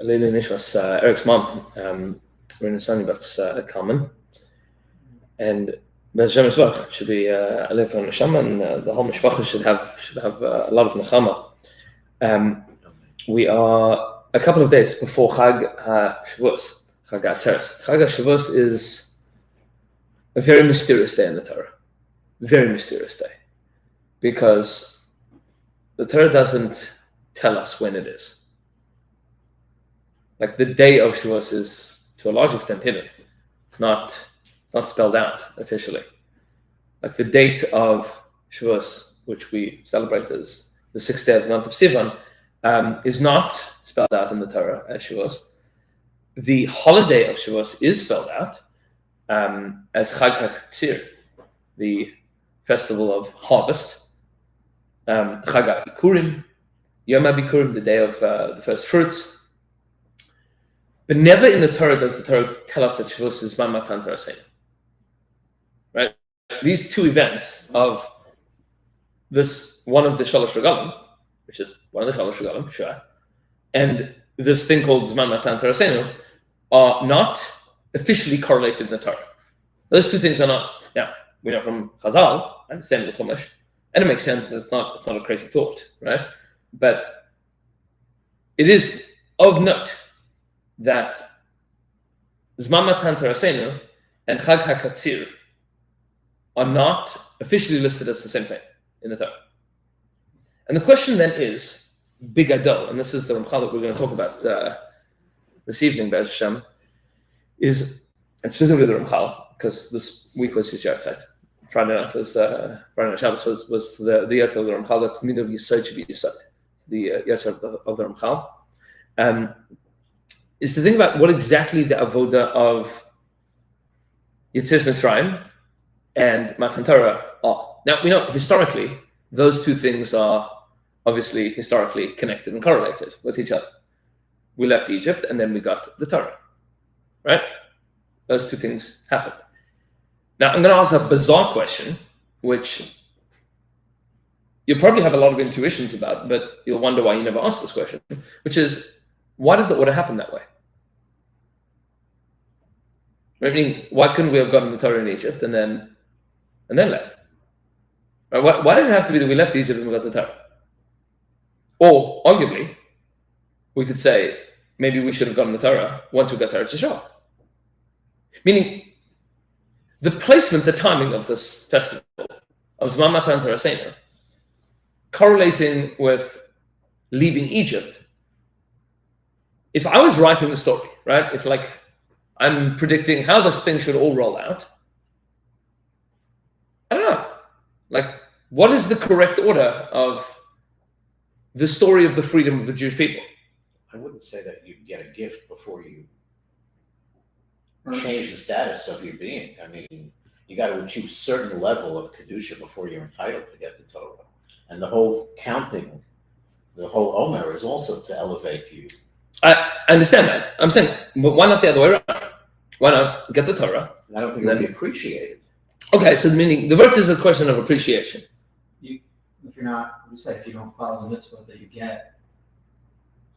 Leila Nishwas, Eric's mom, Rina Sani Bat's Kalman. And Bez Shem Yisbach should be Alef and Neshama, and the whole Mishpacha should have a lot of Nechama. We are a couple of days before Chag Shavuos, Chag Atzeres. Chag Shavuos is a very mysterious day in the Torah. Very mysterious day. Because the Torah doesn't tell us when it is. Like the day of Shavuos is, to a large extent, hidden. It's not spelled out officially. Like the date of Shavuos, which we celebrate as the 6th day of the month of Sivan, is not spelled out in the Torah as Shavuos. The holiday of Shavuos is spelled out as Chag HaKatsir, the festival of harvest, Chag HaBikurim, Yom HaBikurim, the day of the first fruits. But never in the Torah does the Torah tell us that Shavuos is Zman Matan Torah Seinu. Right? These two events of this, one of the Shalosh Regalim, which is one of the Shalosh Regalim, sure, and this thing called Zman Matan Torah Seinu, are not officially correlated in the Torah. Those two things are not. Now, we know from Chazal, and same with Chumash, and it makes sense, and it's not a crazy thought, right? But it is of note that Zman Matan Torah Seinu and Chag HaKatsir are not officially listed as the same thing in the Torah. And the question then is, Bigadol, and this is the Ramchal that we're going to talk about this evening, Be'ez Hashem, is, and specifically the Ramchal, because this week was his Yartzeit. Friday night was Friday night Shabbos was the Yartzeit of the Ramchal. That's the meaning of Yisod should be Yisod, the Yartzeit of the Ramchal. Is to think about what exactly the avoda of Yetzias Mitzrayim and Matan Torah are. Now, we know historically, those two things are obviously historically connected and correlated with each other. We left Egypt and then we got the Torah, right? Those two things happened. Now, I'm going to ask a bizarre question, which you'll probably have a lot of intuitions about, but you'll wonder why you never asked this question, which is, why did the order happen that way? I mean, why couldn't we have gotten the Torah in Egypt and then left? Right? Why did it have to be that we left Egypt and we got the Torah? Or, arguably, we could say, maybe we should have gotten the Torah once we got Torah to Shah. Meaning, the placement, the timing of this festival, of Zman Matan Torah Seinu, correlating with leaving Egypt. If I was writing the story, right, if like I'm predicting how this thing should all roll out, I don't know. Like, what is the correct order of the story of the freedom of the Jewish people? I wouldn't say that you get a gift before you change the status of your being. I mean, you got to achieve a certain level of Kedusha before you're entitled to get the Torah. And the whole counting, the whole Omer is also to elevate you. I understand that. I'm saying, but why not the other way around? Why not get the Torah? I don't think it would be appreciated. Okay, so meaning the verse is a question of appreciation. If you're not, you said if you don't follow the mitzvah that you get.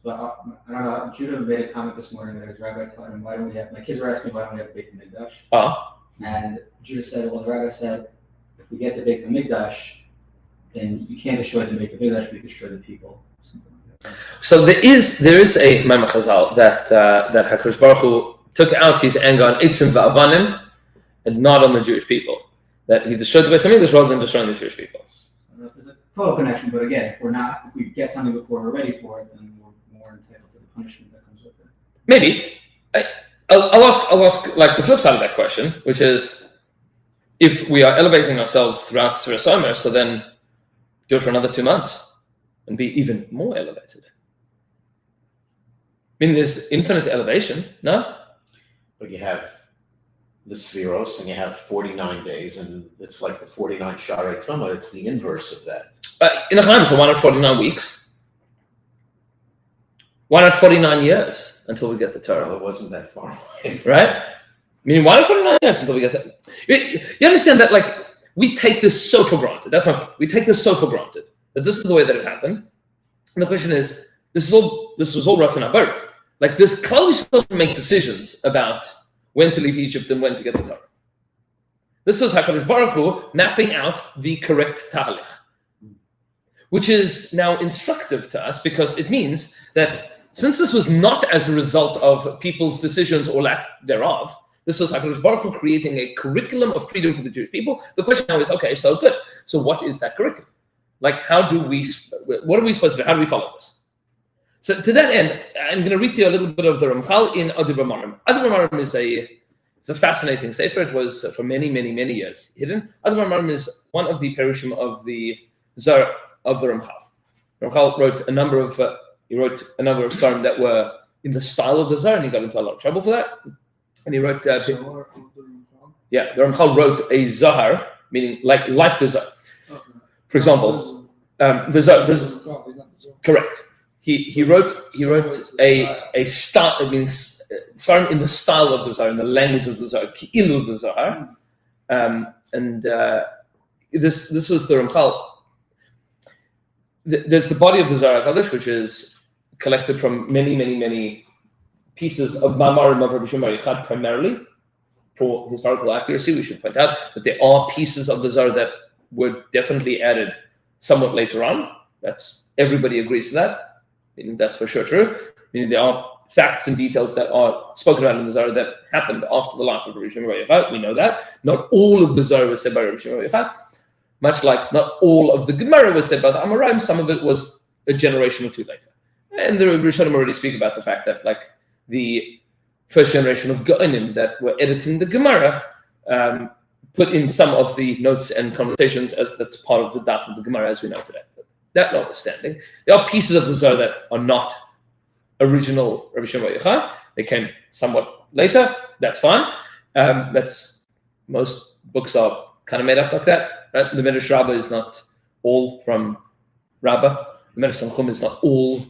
So I don't know. Judah made a comment this morning that his rabbi told him, "Why don't we have?" My kids were asking me why don't we have a Beit HaMikdash. And Judah said, "Well, the rabbi said if we get the Beit HaMikdash, then you can't destroy the Beit HaMikdash, but you destroy the people." So there is a Maimon Chazal that HaKadosh Baruch Hu took out his anger on Eitzim va'avanim and not on the Jewish people. That he destroyed the Beit HaMikdash rather than destroying the Jewish people. There's a total connection, but again, if we get something before we're ready for it, then we're more entitled to the punishment that comes with it. Maybe. I'll ask like the flip side of that question, which is, if we are elevating ourselves throughout Tzvira Somer, so then do it for another 2 months and be even more elevated. I mean, there's infinite elevation, no? But you have the Sfiros, and you have 49 days, and it's like the 49 Sharei Tumah. It's the inverse of that. In the Chaim, so why not 49 weeks? Why not 49 years until we get the Torah? Well, it wasn't that far away. Right? I mean, why not 49 years until we get that? You understand that, like, we take this so for granted. That's my point. We take this so for granted that this is the way that it happened. And the question is, this was all Ratzon HaBorah. Like this, Klal Yisrael make decisions about when to leave Egypt and when to get the Torah. This was HaKadosh Baruch Hu mapping out the correct tahalich, which is now instructive to us because it means that since this was not as a result of people's decisions or lack thereof, this was HaKadosh Baruch Hu creating a curriculum of freedom for the Jewish people. The question now is, okay, so good. So what is that curriculum? Like, what are we supposed to do? How do we follow this? So to that end, I'm going to read to you a little bit of the Ramchal in Adir B'Marim. Adir B'Marim is a fascinating sefer. It was for many, many, many years hidden. Adir B'Marim is one of the perushim of the Zohar of the Ramchal. Ramchal wrote a number of Zoharim that were in the style of the Zohar, and he got into a lot of trouble for that. And he wrote, the Ramchal wrote a Zohar, meaning like the Zohar. For example, the Zohar, correct. He wrote a style. It means Zohar in the style of the Zohar, in the language of the Zohar, ki'ilu of the Zohar, and this was the Ramchal. There's the body of the Zohar HaKadosh, which is collected from many, many, many pieces of Ma'amarim of Rabbi Shimon Bar Yochai, primarily for historical accuracy. We should point out that there are pieces of the Zohar that were definitely added somewhat later on. Everybody agrees to that. Meaning that's for sure true. Meaning there are facts and details that are spoken about in the Zohar that happened after the life of Rabbi Shimon Bar Yochai. We know that. Not all of the Zohar was said by Rabbi Shimon Bar Yochai. Much like not all of the Gemara was said by the Amoraim, some of it was a generation or two later. And the Rishonim already speak about the fact that, like, the first generation of Gaonim that were editing the Gemara put in some of the notes and conversations that's part of the daf of the Gemara as we know today. But that notwithstanding, there are pieces of the Zohar that are not original Rabbi Shimon Bar Yochai. They came somewhat later. That's fine. Most books are kind of made up like that. Right? The Medrash Rabbah is not all from Rabbah. The Medrash Tanchum is not all.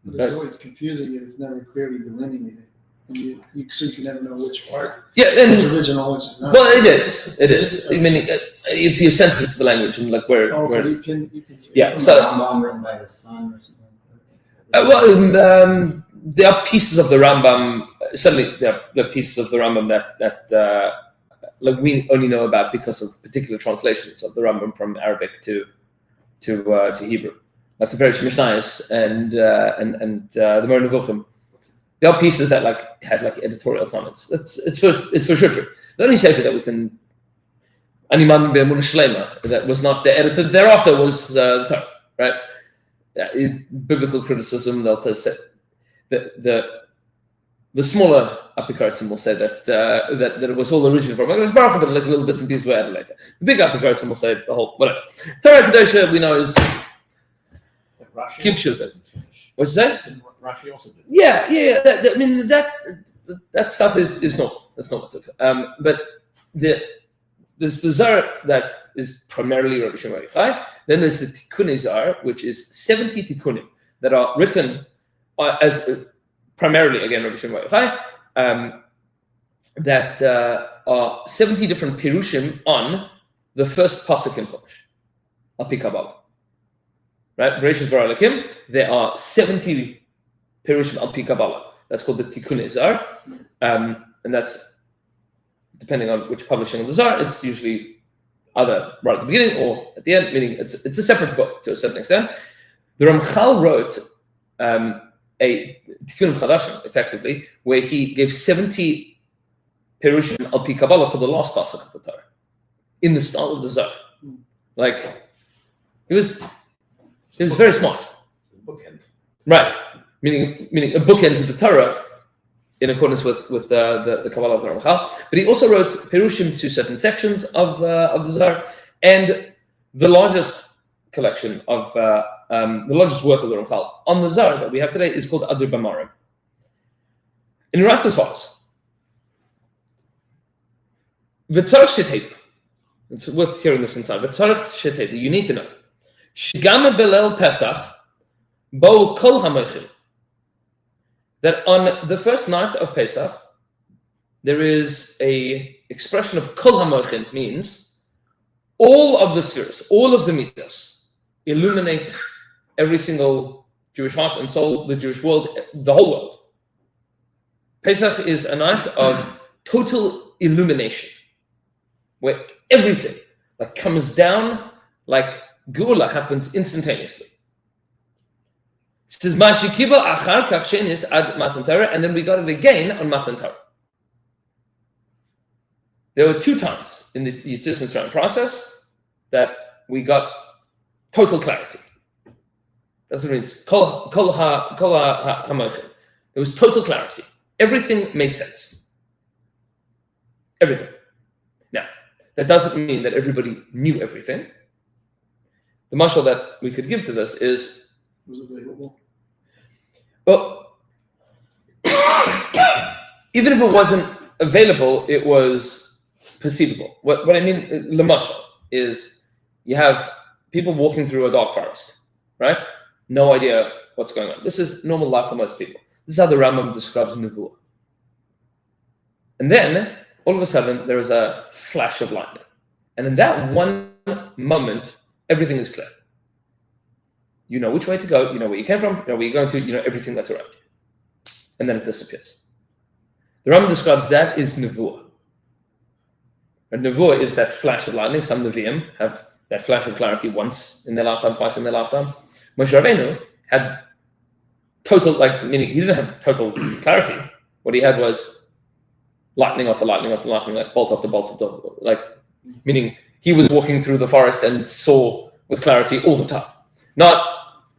But it's always confusing if it's never clearly delineated. So you can never know which part is original, which is not. Well, it is. It is. I mean, if you're sensitive to the language and like where. You can. Yeah. So. Rambam written by the son or something. There are pieces of the Rambam. Certainly, there are pieces of the Rambam that like we only know about because of particular translations of the Rambam from Arabic to Hebrew, like the Perish Mishnayos and the Moreh Nevuchim. There are pieces that had editorial comments. It's for sure true. The only sefer that we can Animam Be'emunah Shlema that was not edited thereafter was the Torah, right? Biblical criticism, they'll say the smaller Apikorasim will say that it was all original from HaKadosh Baruch Hu, but like little bits and pieces were added later. The big Apikorasim will say the whole whatever. Torah Kedosha we know is keep shooting. What'd you say? Rashi also did. Yeah. I mean that stuff is normal. That's normative. But there's the Zohar that is primarily Rabbi Shimon Bar Yochai. Then there's the Tikkunei Zohar, which is 70 Tikkunim that are written as primarily again Rabbi Shimon Bar Yochai. That are 70 different pirushim on the first pasuk in Chumash, Al Pi Kabbalah. Right, Bereshis bara Elokim. There are 70 pirushim Al Pi Kabbalah. That's called the Tikkunei Zohar, and that's depending on which publishing of the Zohar. It's usually either right at the beginning or at the end. Meaning it's a separate book to a certain extent. The Ramchal wrote a Tikkunim Chadashim, effectively, where he gave 70 pirushim Al Pi Kabbalah for the last pasuk of the Torah in the style of the Zohar. Like he was very smart. Bookend. Right. Meaning a bookend to the Torah in accordance with the Kabbalah of the Ramchal. But he also wrote Pirushim to certain sections of the Zohar, and the largest collection of the largest work of the Ramchal on the Zohar that we have today is called Adir B'Marim. And it writes as follows. V'tzarech sheteda. It's worth hearing this inside. V'tzarech sheteda. You need to know. Shigam belel Pesach bo kol hamochim. That on the first night of Pesach, there is a expression of kol hamochim, means all of the spheres, all of the mitos, illuminate every single Jewish heart and soul, the Jewish world, the whole world. Pesach is a night of total illumination, where everything like comes down, like Geula happens instantaneously. It says Mashikiba achar kach shenis ad Matan Torah, and then we got it again on Matan Torah. There were 2 times in the Yitzis Mitzrayim process that we got total clarity. That's what it means. Kol ha-moichin. There was total clarity. Everything made sense. Everything. Now, that doesn't mean that everybody knew everything. The mashal that we could give to this is, Was available. well, even if it wasn't available, it was perceivable. What I mean, the mashal is you have people walking through a dark forest, right? No idea what's going on. This is normal life for most people. This is how the Rambam describes Nevuah. And then, all of a sudden, there is a flash of lightning. And in that one moment, everything is clear. You know which way to go, you know where you came from, you know where you're going to, you know everything that's around you. And then it disappears. The Rambam describes that is Nevuah. And Nevuah is that flash of lightning. Some Nevi'im have that flash of clarity once in their lifetime, twice in their lifetime. Moshe Rabbeinu had total, meaning he didn't have total clarity. What he had was lightning after lightning after lightning, like bolt after bolt after bolt, meaning he was walking through the forest and saw with clarity all the time. Not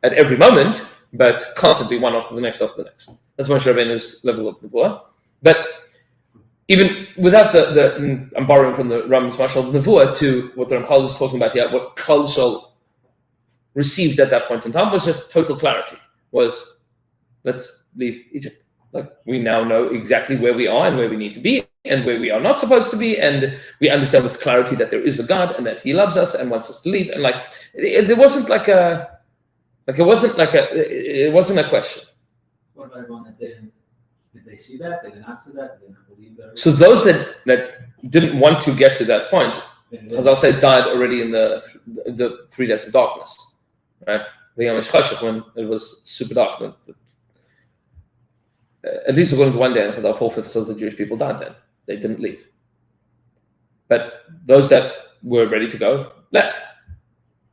at every moment, but constantly, one after the next after the next. That's Moshe Rabbeinu's level of Nevuah. But even without I'm borrowing from the Rambam's Mashal Nevuah to what the Ramchal is talking about here, what Klal Yisrael received at that point in time was just total clarity. Was, let's leave Egypt. Like, we now know exactly where we are and where we need to be and where we are not supposed to be, and we understand with clarity that there is a God and that He loves us and wants us to leave. And it wasn't it wasn't a question. What about everyone that didn't? Did they see that? Did they not see that? Did they not believe that? So those that didn't want to get to that point, as I'll say, died already in the 3 days of darkness, right? The Yom HaShchashach, when it was super dark. At least according to one day, about 4/5 of the Jewish people died then. They didn't leave. But those that were ready to go left.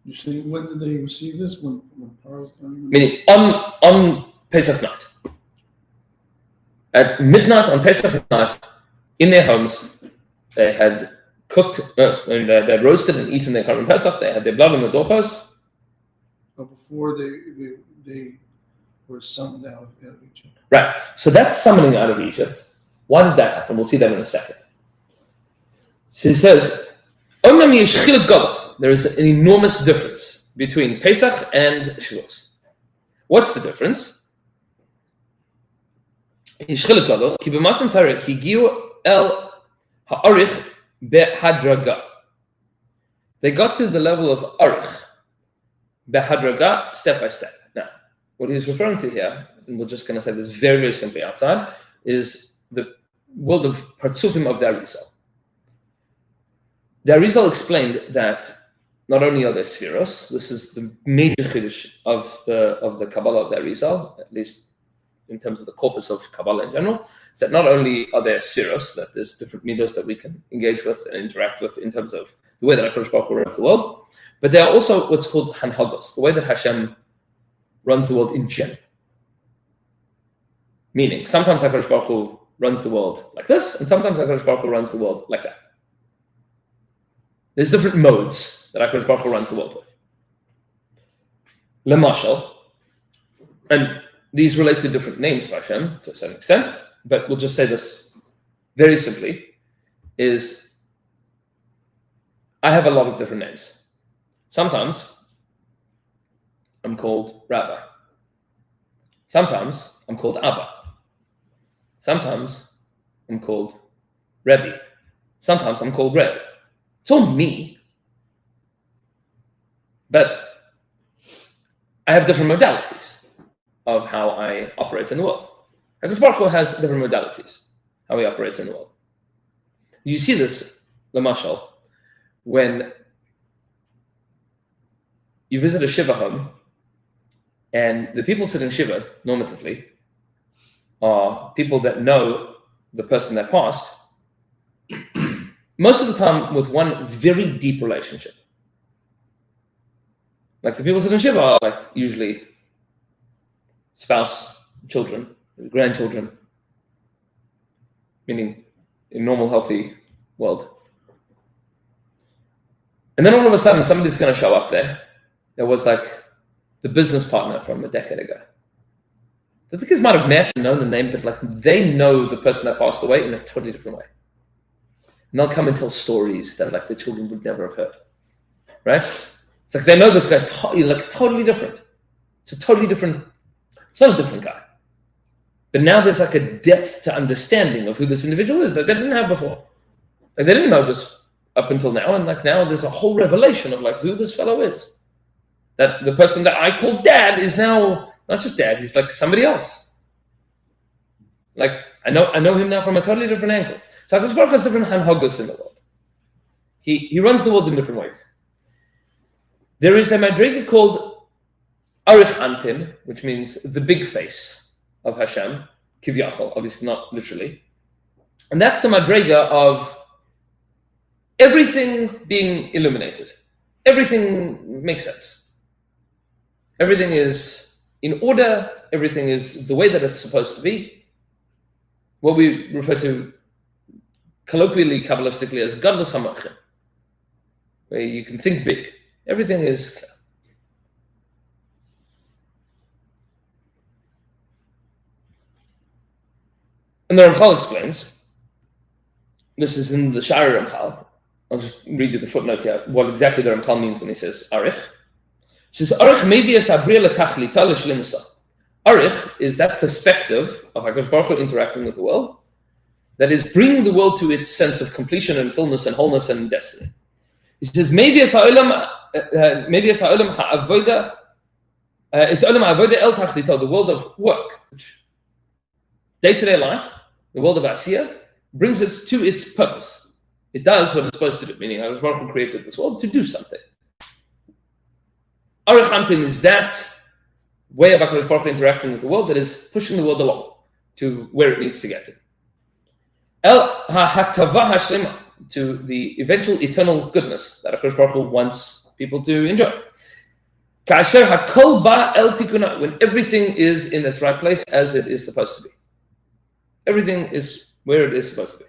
You say, when did they receive this? When Pharaoh's coming? Meaning on Pesach night. At midnight on Pesach night, in their homes, they had cooked, and they had roasted and eaten their Korban Pesach. They had their blood on the doorposts. But before they were summoned out of Egypt. Right. So that's summoning out of Egypt. Why did that happen? We'll see that in a second. So he says, there is an enormous difference between Pesach and Shavuos. What's the difference? They got to the level of arich, behadraga, step by step. Now, what he's referring to here, and we're just going to say this very, very simply outside, is the world of partsufim of the Arizal. The Arizal explained that not only are there spheros, this is the major chiddush of the Kabbalah of the Arizal, at least in terms of the corpus of Kabbalah in general, is that not only are there spheros, that there's different midos that we can engage with and interact with in terms of the way that HaKadosh Baruch Hu runs the world, but there are also what's called hanhagos, the way that Hashem runs the world in general. Meaning, sometimes HaKadosh Baruch Hu runs the world like this, and sometimes HaKadosh Baruch Hu runs the world like that. There's different modes that HaKadosh Baruch Hu runs the world with. Lemashal, and these relate to different names of Hashem to a certain extent, but we'll just say this very simply, is I have a lot of different names. Sometimes I'm called Rabbi. Sometimes I'm called Abba. Sometimes I'm called Rebbe. Sometimes I'm called Reb. It's all me. But I have different modalities of how I operate in the world. HaKadosh Baruch Hu has different modalities how he operates in the world. You see this, Lamashal, when you visit a Shiva home, and the people sitting Shiva, normatively, are people that know the person that passed, most of the time with one very deep relationship. Like the people sitting in Shiva are like usually spouse, children, grandchildren, meaning in normal, healthy world. And then all of a sudden, somebody's going to show up there. There was like the business partner from a decade ago. The kids might have met and known the name, but like they know the person that passed away in a totally different way. And they'll come and tell stories that like the children would never have heard, right? It's like they know this guy totally different. It's a totally different. It's not a different guy, but now there's like a depth to understanding of who this individual is that they didn't have before. Like they didn't know this up until now, and like now there's a whole revelation of like who this fellow is. That the person that I called dad is now not just dad; he's like somebody else. Like I know him now from a totally different angle. So HaKadosh Baruch Hu has different hanhagos in the world. He runs the world in different ways. There is a madriga called Arich Anpin, which means the big face of Hashem, Kivyachol, obviously not literally. And that's the madriga of everything being illuminated. Everything makes sense. Everything is in order. Everything is the way that it's supposed to be. What we refer to colloquially, Kabbalistically as Gadlus HaMachim, where you can think big. Everything is clear. And the Ramchal explains, this is in the Shari Ramchal. I'll just read you the footnote here, what exactly the Ramchal means when he says Arich. He says, Arich mevias abriya lekachlita l'shlemusa. Arich is that perspective of HaKadosh Baruch Hu interacting with the world that is bringing the world to its sense of completion and fullness and wholeness and destiny. He says, mevias ha'olam ha'avoda is olam ha'avoda el tachlita, the world of work, day-to-day life, the world of Asiya, brings it to its purpose. It does what it's supposed to do, meaning HaKadosh Baruch Hu created this world to do something. Arich Anpin is that way of HaKadosh Baruch Hu interacting with the world that is pushing the world along to where it needs to get to. El ha'hatava ha'shlema, to the eventual eternal goodness that HaKadosh Baruch Hu wants people to enjoy. Ka'asher ha'kol ba el tikuna, when everything is in its right place as it is supposed to be. Everything is where it is supposed to be.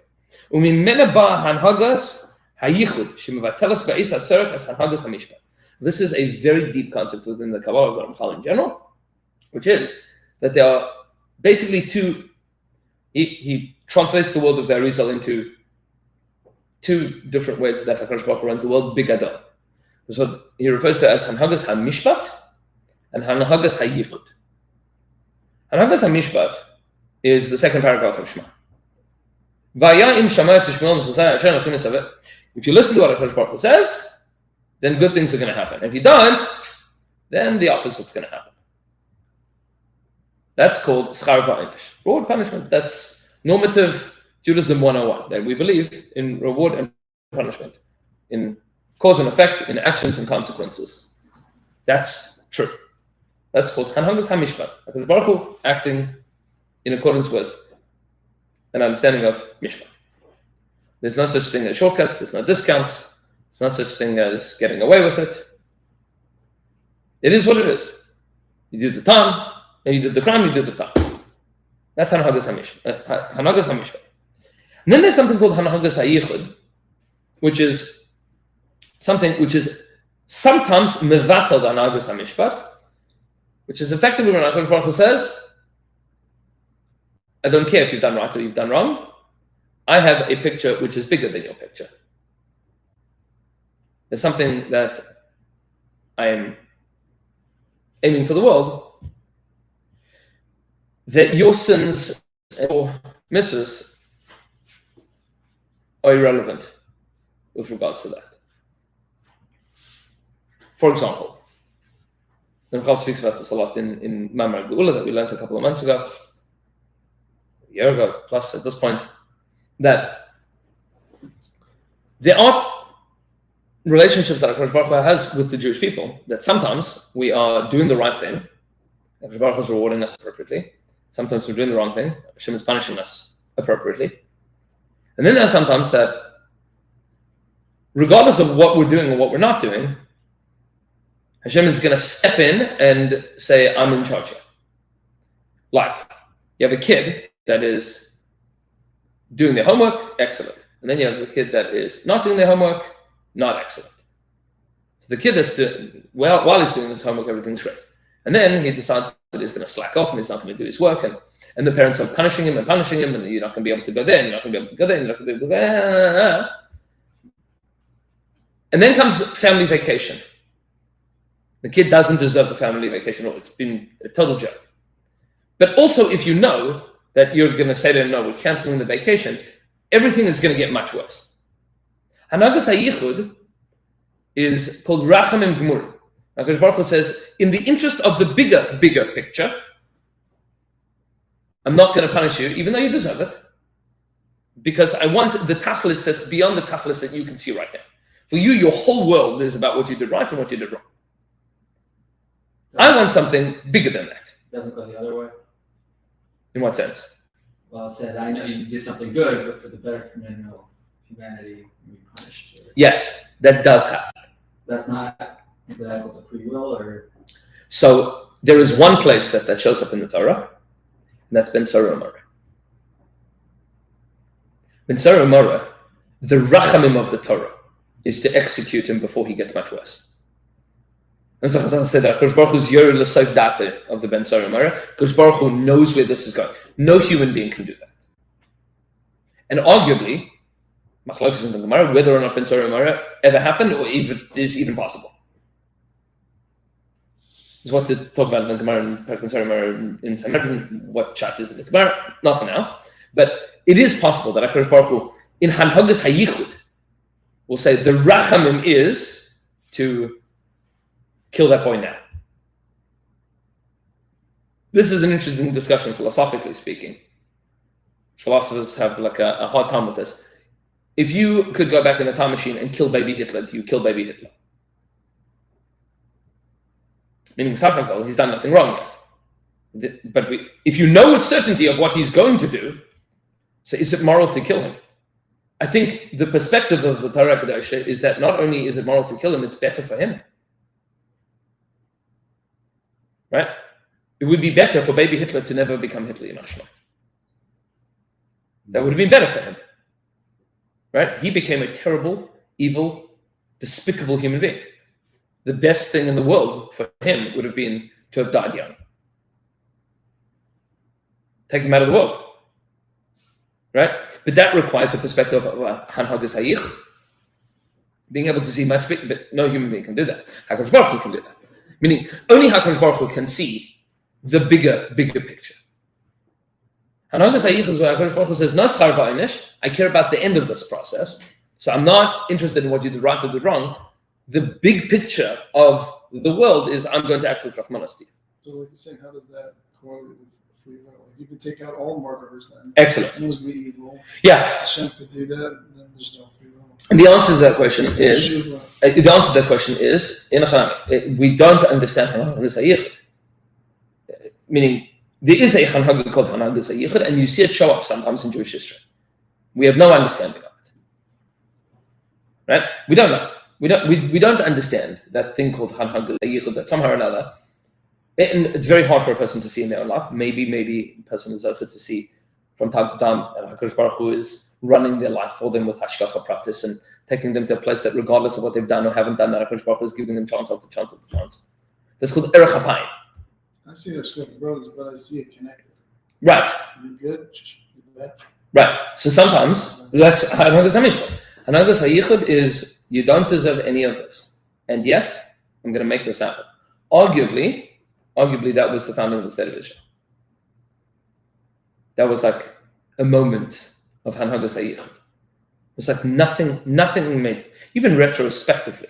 Umimena ba hanhagas hayichud shemevatelas ba'is hatzerech as hanhagas hamishpat. This is a very deep concept within the Kabbalah of the Ramchal in general, which is that there are basically two. He translates the world of the Arizal into two different ways that HaKadosh Baruch Hu runs the world, big Adam. That's what he refers to as Hanhagas HaMishpat and Hanhagas HaYichud. Hanhagas HaMishpat is the second paragraph of Shema. If you listen to what HaKadosh Baruch Hu says, then good things are going to happen. If you don't, then the opposite's going to happen. That's called Schar V'Einish, reward punishment. That's normative Judaism 101, that we believe in reward and punishment, in cause and effect, in actions and consequences. That's true. That's called Hanhagas HaMishpat. HaKadosh Baruch Hu acting in accordance with an understanding of Mishpat. There's no such thing as shortcuts, there's no discounts, there's no such thing as getting away with it. It is what it is. You do the tam, and you did the crime, you did the tam. That's Hanhagas HaMishpat. And then there's something called Hanhagas HaYichud, which is something which is sometimes mevatel the Hanhagas HaMishpat, which is effectively when HaKadosh Baruch Hu says, I don't care if you've done right or you've done wrong. I have a picture which is bigger than your picture. There's something that I am aiming for the world, that your sins or mitzvahs are irrelevant with regards to that. For example, the Ramchal speaks about this a lot in Mamar Geula that we learned a couple of months ago, a year ago, plus at this point, that there are relationships that HaKadosh Baruch Hu has with the Jewish people, that sometimes we are doing the right thing, HaKadosh Baruch Hu is rewarding us appropriately, Sometimes we're doing the wrong thing. Hashem is punishing us appropriately. And then there are sometimes that, regardless of what we're doing or what we're not doing, Hashem is going to step in and say, I'm in charge here. Like, you have a kid that is doing their homework, excellent. And then you have a kid that is not doing their homework, not excellent. The kid that's doing, well, while he's doing his homework, everything's great. And then he decides that he's going to slack off and he's not going to do his work. And the parents are punishing him, and you're not going to be able to go there, and you're not going to be able to go there, and you're not going to be able to go there. And then comes family vacation. The kid doesn't deserve the family vacation, or it's been a total joke. But also, if you know that you're going to say to him, no, we're canceling the vacation, everything is going to get much worse. Hanagas HaYichud is called Rachamim Gmur. HaKadosh Baruch Hu says, in the interest of the bigger picture, I'm not going to punish you, even though you deserve it, because I want the tachlis that's beyond the tachlis that you can see right now. For you, your whole world is about what you did right and what you did wrong. I want something bigger than that. Doesn't go the other way. In what sense? Well, it says, I know you did something good, but for the betterment of humanity, you be punished. Yes, that does happen. That's not equal to free will, or? So there is one place that shows up in the Torah, and that's Ben Sarah Amora. Ben Sarah Amora, the rachamim of the Torah, is to execute him before he gets much worse. And so I said that Kosh Baruch Hu's Yer L'Sof Data of the Ben Sarah Amora. Kosh Baruch Hu knows where this is going. No human being can do that. And arguably, Machlokes in the Gemara, whether or not Ben Sarah Amora ever happened, or if it is even possible. Is what to talk about in the Gemara and Ben Sarah Amora in Sanhedrin, what chat is in the Gemara, not for now. But it is possible that HaKadosh Baruch Hu, in Hanhagas HaYichud, will say the Rachamim is to kill that boy now. This is an interesting discussion, philosophically speaking. Philosophers have like a hard time with this. If you could go back in a time machine and kill baby Hitler, do you kill baby Hitler? Meaning, he's done nothing wrong yet. But if you know with certainty of what he's going to do, so is it moral to kill him? I think the perspective of the Torah Kedosha is that not only is it moral to kill him, it's better for him. Right? It would be better for baby Hitler to never become Hitler, Yimashma. That would have been better for him. Right? He became a terrible, evil, despicable human being. The best thing in the world for him would have been to have died young. Take him out of the world. Right? But that requires a perspective of Hanhagas HaYichud. Being able to see much bigger, but no human being can do that. HaKadosh Baruch Hu can do that. Meaning, only HaKadosh Baruch Hu can see the bigger picture. Hanhagas HaYichud is where HaKadosh Baruch Hu says, Naschar v'aynish, I care about the end of this process. So I'm not interested in what you did right or did wrong. The big picture of the world is I'm going to act with Rahmanas to you. So like you're saying, how does that correlate with free will? You can take out all murderers then. Excellent. And it was the evil. Yeah. Hashem could do that, and then there's no free will. And the answer to that question is, we don't understand Hanhagas HaYichud. Meaning, there is a Hanhaga called Hanhagas HaYichud, and you see it show up sometimes in Jewish history. We have no understanding of it. Right? We don't know. We don't understand that thing called Hanhagas HaYichud, that somehow or another, and it's very hard for a person to see in their own life. Maybe a person is able to see from time to time, and HaKadosh Baruch Hu is running their life for them with hashgacha practice and taking them to a place that, regardless of what they've done or haven't done, that HaKadosh Baruch Hu is giving them chance after chance after chance. That's called Erech HaPayim. I see that with brothers, but I see it connected. Right. You good? You bad? Right. So sometimes that's Hanhagas HaMishpat. Hanhagas HaYichud is you don't deserve any of this, and yet I'm going to make this happen. Arguably, that was the founding of the state of Israel. That was like a moment of Hanhagas HaYichud. It's like nothing made, even retrospectively,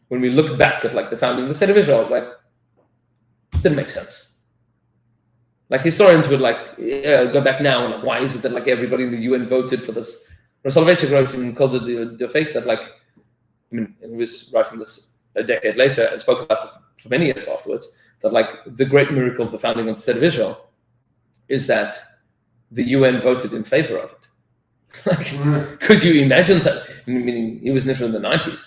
when we look back at like the founding of the state of Israel, like it didn't make sense. Like historians would like go back now and like, why is it that like everybody in the UN voted for this? Ramchal wrote and called it the faith that like, I mean, he was writing this a decade later and spoke about this for many years afterwards, that like the great miracle of the founding of the state of Israel is that the UN voted in favor of it. Like, could you imagine that? Meaning, he was never in the 90s.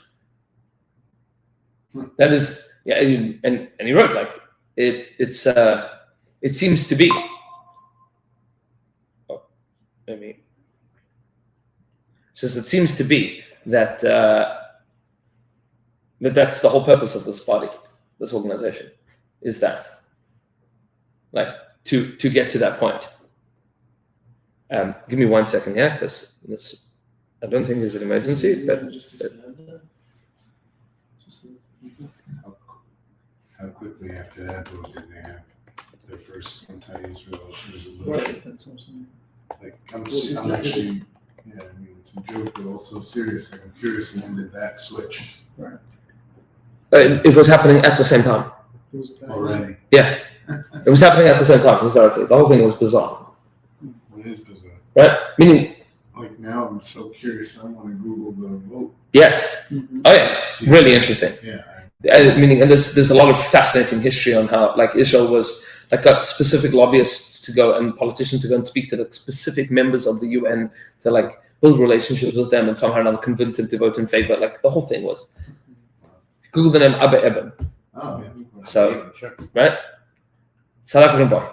That is, yeah, and he wrote like it seems to be. Oh, maybe. Says it seems to be that that's the whole purpose of this body, this organization, is that, like, to get to that point. Give me 1 second, yeah, because I don't think there's an emergency, but how quickly after that vote did they have their first anti-Israel resolution? Like, I'm actually, yeah, I mean, it's a joke, but also serious. Like, I'm curious, when did that switch? Right. It was happening at the same time. Already. Yeah, it was happening at the same time historically. The whole thing was bizarre. It is bizarre. Right? Meaning, like, now I'm so curious. I want to Google the vote. yes. Mm-hmm. Oh yeah, really interesting. Yeah. Meaning, and there's a lot of fascinating history on how, like, Israel was, like, got specific lobbyists to go and politicians to go and speak to the specific members of the UN to, like, build relationships with them and somehow or another convince them to vote in favor. Like, the whole thing was. Google the name Abba Eban. Oh, yeah. So, Sure. right? South African boy.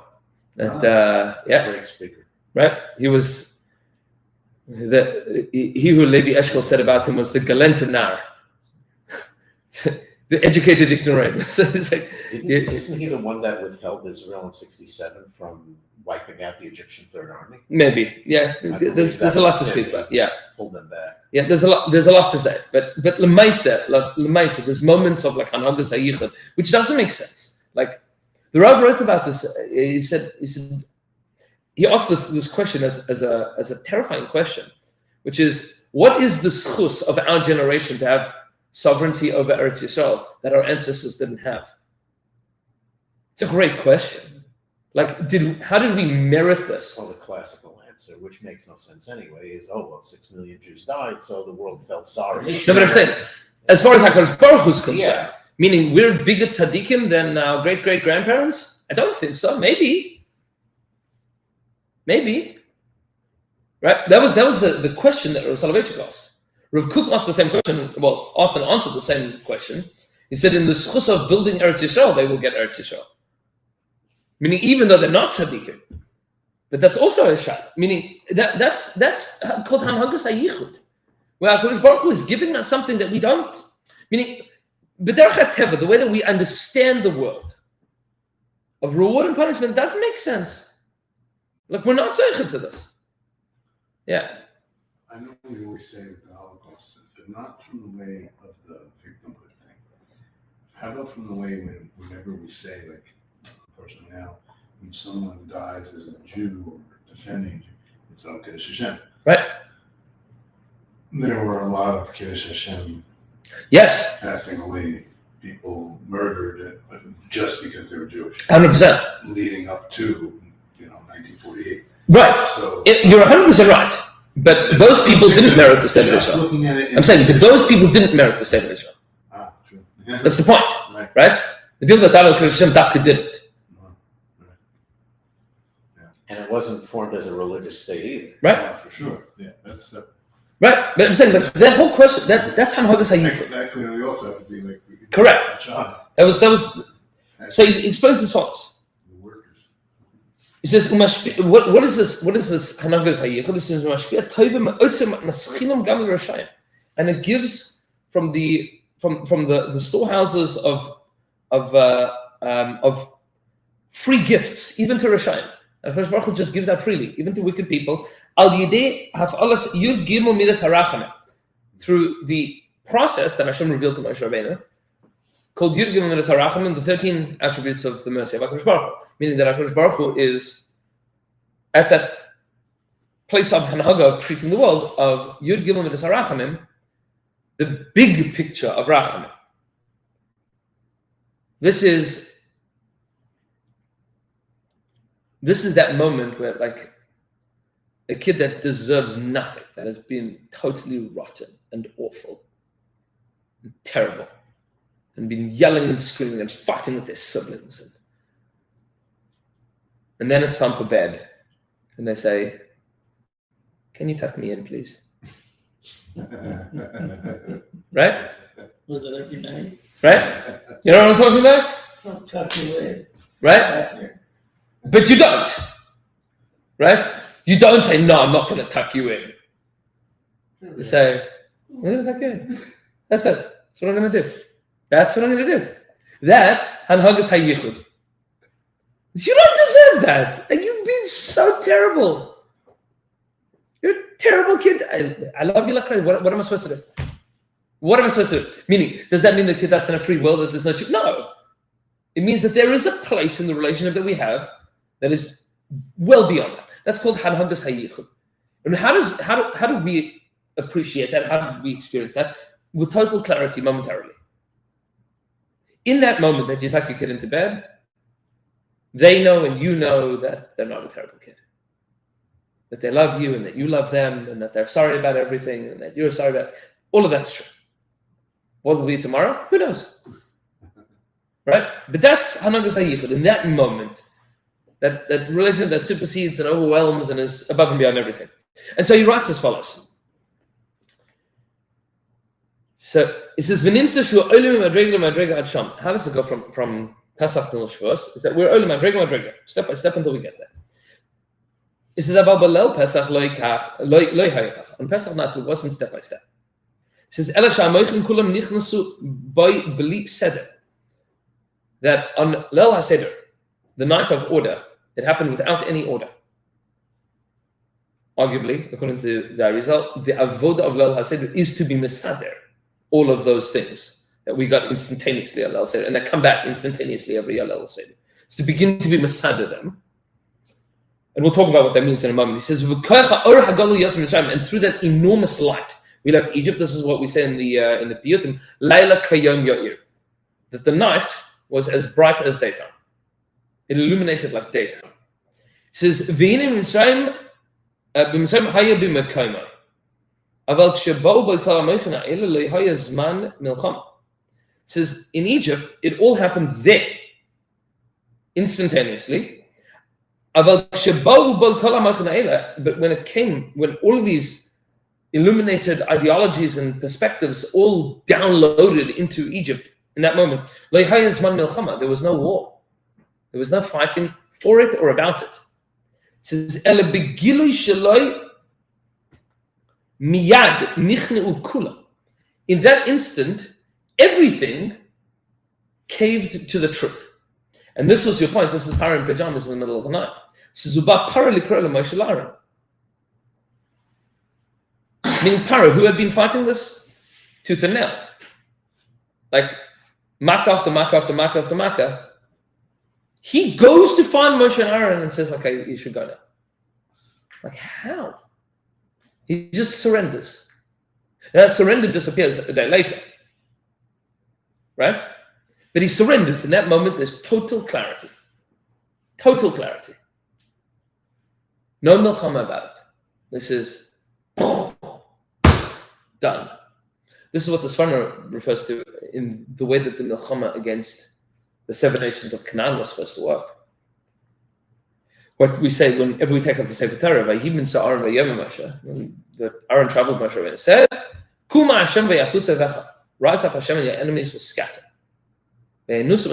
And, yeah. Great speaker. Right? He was, he who Levi Eshkol said about him was the galente nar. The educated ignoramus. It's like, Isn't he the one that withheld Israel in '67 from wiping out the Egyptian Third Army? maybe, yeah. There's a lot to speak about. Yeah, Pulled them back. yeah. There's a lot to say. But Lemaisa, there's moments of, like, Hanagas Hayichud, which doesn't make sense. Like, the Rav wrote about this. He said he asked this question as a terrifying question, which is, what is the schus of our generation to have sovereignty over Eretz Yisrael that our ancestors didn't have? It's a great question. Like, how did we merit this? Well, the classical answer, which makes no sense anyway, is 6 million Jews died, so the world felt sorry. No, but I'm saying, as far as HaKadosh Baruch Hu is concerned, Yeah. meaning we're bigger tzaddikim than our great-great-grandparents? I don't think so. Maybe. Right? That was the question that Rav Soloveitchik asked. Rav Kook asked the same question, well, often answered the same question. He said, in the schus of building Eretz Yisrael, they will get Eretz Yisrael. Meaning, even though they're not tzaddikim. But that's also a shot. Meaning, that's called Hanhagas HaYichud. Where HaKadosh Baruch Hu is giving us something that we don't. Meaning, B'derech HaTeva, the way that we understand the world of reward and punishment doesn't make sense. Like, we're not zeichen to this. Yeah. I know we always say with the Holocaust, but not from the way of the victimhood thing. How about from the way whenever we say, like, unfortunately now, when someone dies as a Jew or defending, it's Al Kiddush Hashem. Right. There were a lot of Kiddush Hashem Yes. passing away, people murdered just because they were Jewish. 100%. Leading up to, 1948. Right. So You're 100% right. But those people didn't merit the state of Israel. looking at it, I'm saying, but those people didn't merit the state of Israel. True. Yeah. That's the point, Right. right? The people that died on Kiddush Hashem Dafka didn't. And it wasn't formed as a religious state either. Right? Yeah, for sure. Yeah, that's Right? But I'm saying, but that whole question, that's Hanhagas HaYichud. that clearly also have to be like Correct. Child. That was so he explains as follows. The workers. He says, what is this? What is this Hanhagas HaYichud? It says, and it gives from the storehouses of free gifts, even to Rashayim. And HaKadosh Baruch Hu just gives out freely, even to wicked people. Al Yidei Haf'alas Yud Gimel Midas Harachamim, through the process that Hashem revealed to Moshe Rabbeinu, called Yud Gimel Midas Harachamim, the 13 attributes of the mercy of HaKadosh Baruch Hu, meaning that HaKadosh Baruch Hu is at that place of Hanhaga, of treating the world, of Yud Gimel Midas Harachamim, the big picture of Rachamim. This is that moment where, like, a kid that deserves nothing, that has been totally rotten and awful and terrible, and been yelling and screaming and fighting with their siblings, And then it's time for bed. And they say, can you tuck me in, please? Right? Was that every night? Right? You know what I'm talking about? I'll tuck you in. Right? Back here. But you don't. Right? You don't say, no, I'm not going to tuck you in. You say, I'm going to tuck you in. That's it. That's what I'm going to do. That's what I'm going to do. That's Hanhagas HaYichud. You don't deserve that. And you've been so terrible. You're a terrible kid. I love you like crazy. What am I supposed to do? What am I supposed to do? Meaning, does that mean the kid that's in a free will, that there's no chip? No. It means that there is a place in the relationship that we have that is well beyond that. That's called Hanhagas HaYichud. And how do we appreciate that? How do we experience that? With total clarity momentarily. In that moment that you tuck your kid into bed, they know and you know that they're not a terrible kid. That they love you and that you love them and that they're sorry about everything and that you're sorry about all of that's true. What will be tomorrow? Who knows? Right? But that's Hanhagas HaYichud. In that moment, that relationship that supersedes and overwhelms and is above and beyond everything. And so he writes as follows. So he says, how does it go from Pesach to Shavuos? That we're Olam Madrega, step by step until we get there. He says, Aval Pesach loy hayakach. On Pesach not, it wasn't step by step. He says, kulam nichnasu by belief seder. That on Leil HaSeder, the night of order, it happened without any order. Arguably, according to the result, the avoda of Leil HaSeder is to be mesader. All of those things that we got instantaneously at Leil HaSeder, and that come back instantaneously every year at Leil HaSeder. It's to begin to be mesader them. And we'll talk about what that means in a moment. He says, and through that enormous light, we left Egypt. This is what we say in the Piyutim, Laila Kayom Yair, that the night was as bright as daytime. It illuminated like daytime. He says, V'inem Mitzrayim haya b'mekayma. Aval k'sheba'u b'kol ha'mochena ela lo haya zman milchama. It says, in Egypt, it all happened there, instantaneously. But when all of these illuminated ideologies and perspectives all downloaded into Egypt in that moment, there was no war. There was no fighting for it or about it. It says, in that instant, everything caved to the truth. And this was your point. This is Parah in pajamas in the middle of the night. Meaning Parah, who had been fighting this tooth and nail. Like, Makkah after Makkah after Makkah after Makkah. He goes to find Moshe and Aaron and says, okay, you should go now. Like, how? He just surrenders. And that surrender disappears a day later. Right? But he surrenders. In that moment, there's total clarity. Total clarity. No milchama about it. This is done. This is what the Sforno refers to in the way that the milchama against the 7 nations of Canaan was supposed to work. What we say whenever we take up the Sefer Torah, Vayibin Sa'aron Vayevim Moshe, that Aaron traveled Moshe and said, Kuma Hashem v'yafutza vecha. Rise up, Hashem, and your enemies will scatter. Those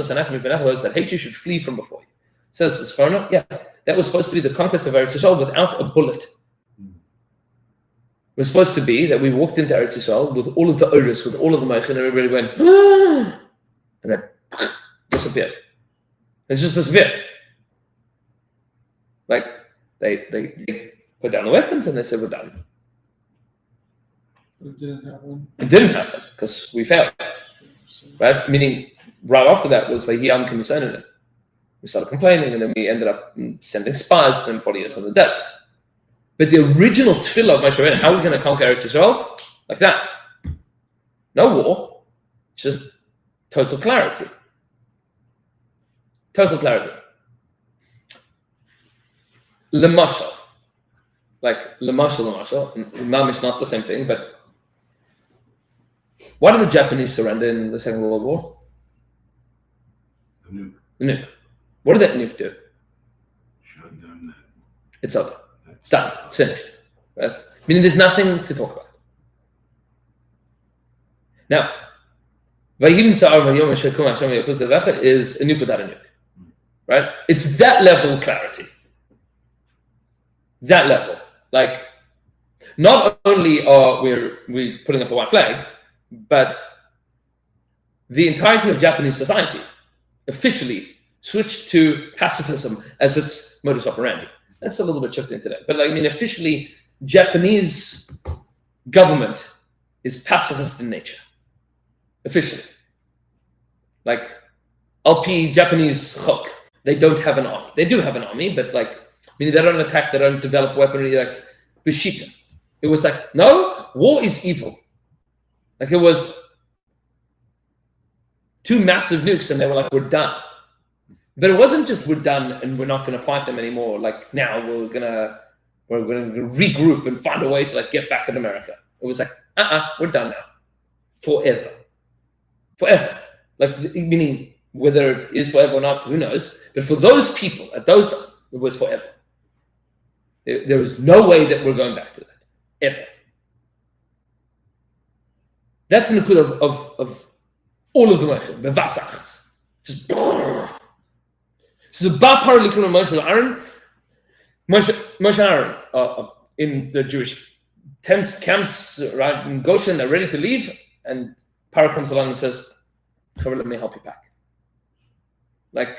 that hate you should flee from before you. Says this Sforno, yeah, that was supposed to be the conquest of Eretz Yisrael without a bullet. It was supposed to be that we walked into Eretz Yisrael with all of the odors, with all of the moich, and everybody went, ah! And then disappeared. It's just disappeared. Like, they put down the weapons and they said, we're done. It didn't happen. It didn't happen because we failed. Right? Meaning, right after that was Vayiyam Kimisonin. We started complaining and then we ended up sending spies to them 40 years in the desert. But the original tefillah of Moshe Rabbeinu, how are we going to conquer Eretz Yisrael? Like that. No war, just total clarity. Total clarity. Lemashal. Like Lemashal. Imam is not the same thing, but why did the Japanese surrender in the Second World War? The nuke. The nuke. What did that nuke do? Shut It's over. It's done. It's finished. Right? Meaning there's nothing to talk about. Now, is a nuke without a nuke. Right? It's that level of clarity. That level. Like, not only are we putting up a white flag, but the entirety of Japanese society officially switched to pacifism as its modus operandi. That's a little bit shifting today. But officially, Japanese government is pacifist in nature. Officially. Like, LP Japanese chok, they don't have an army. They do have an army, but they don't attack, they don't develop weaponry, like Bishita. It was like, no, war is evil. Like, it was 2 massive nukes and they were like, we're done. But it wasn't just we're done and we're not going to fight them anymore. Like, now we're gonna regroup and find a way to get back in America. It was like, we're done now. Forever. Like, meaning whether it is forever or not, who knows? But for those people at those times, it was forever. There was no way that we're going back to that. Ever. That's the good of all of the Moshe, bevasachs. Just so Moshe Aaron in the Jewish camps right in Goshen, they're ready to leave, and Paro comes along and says, let me help you pack. Like,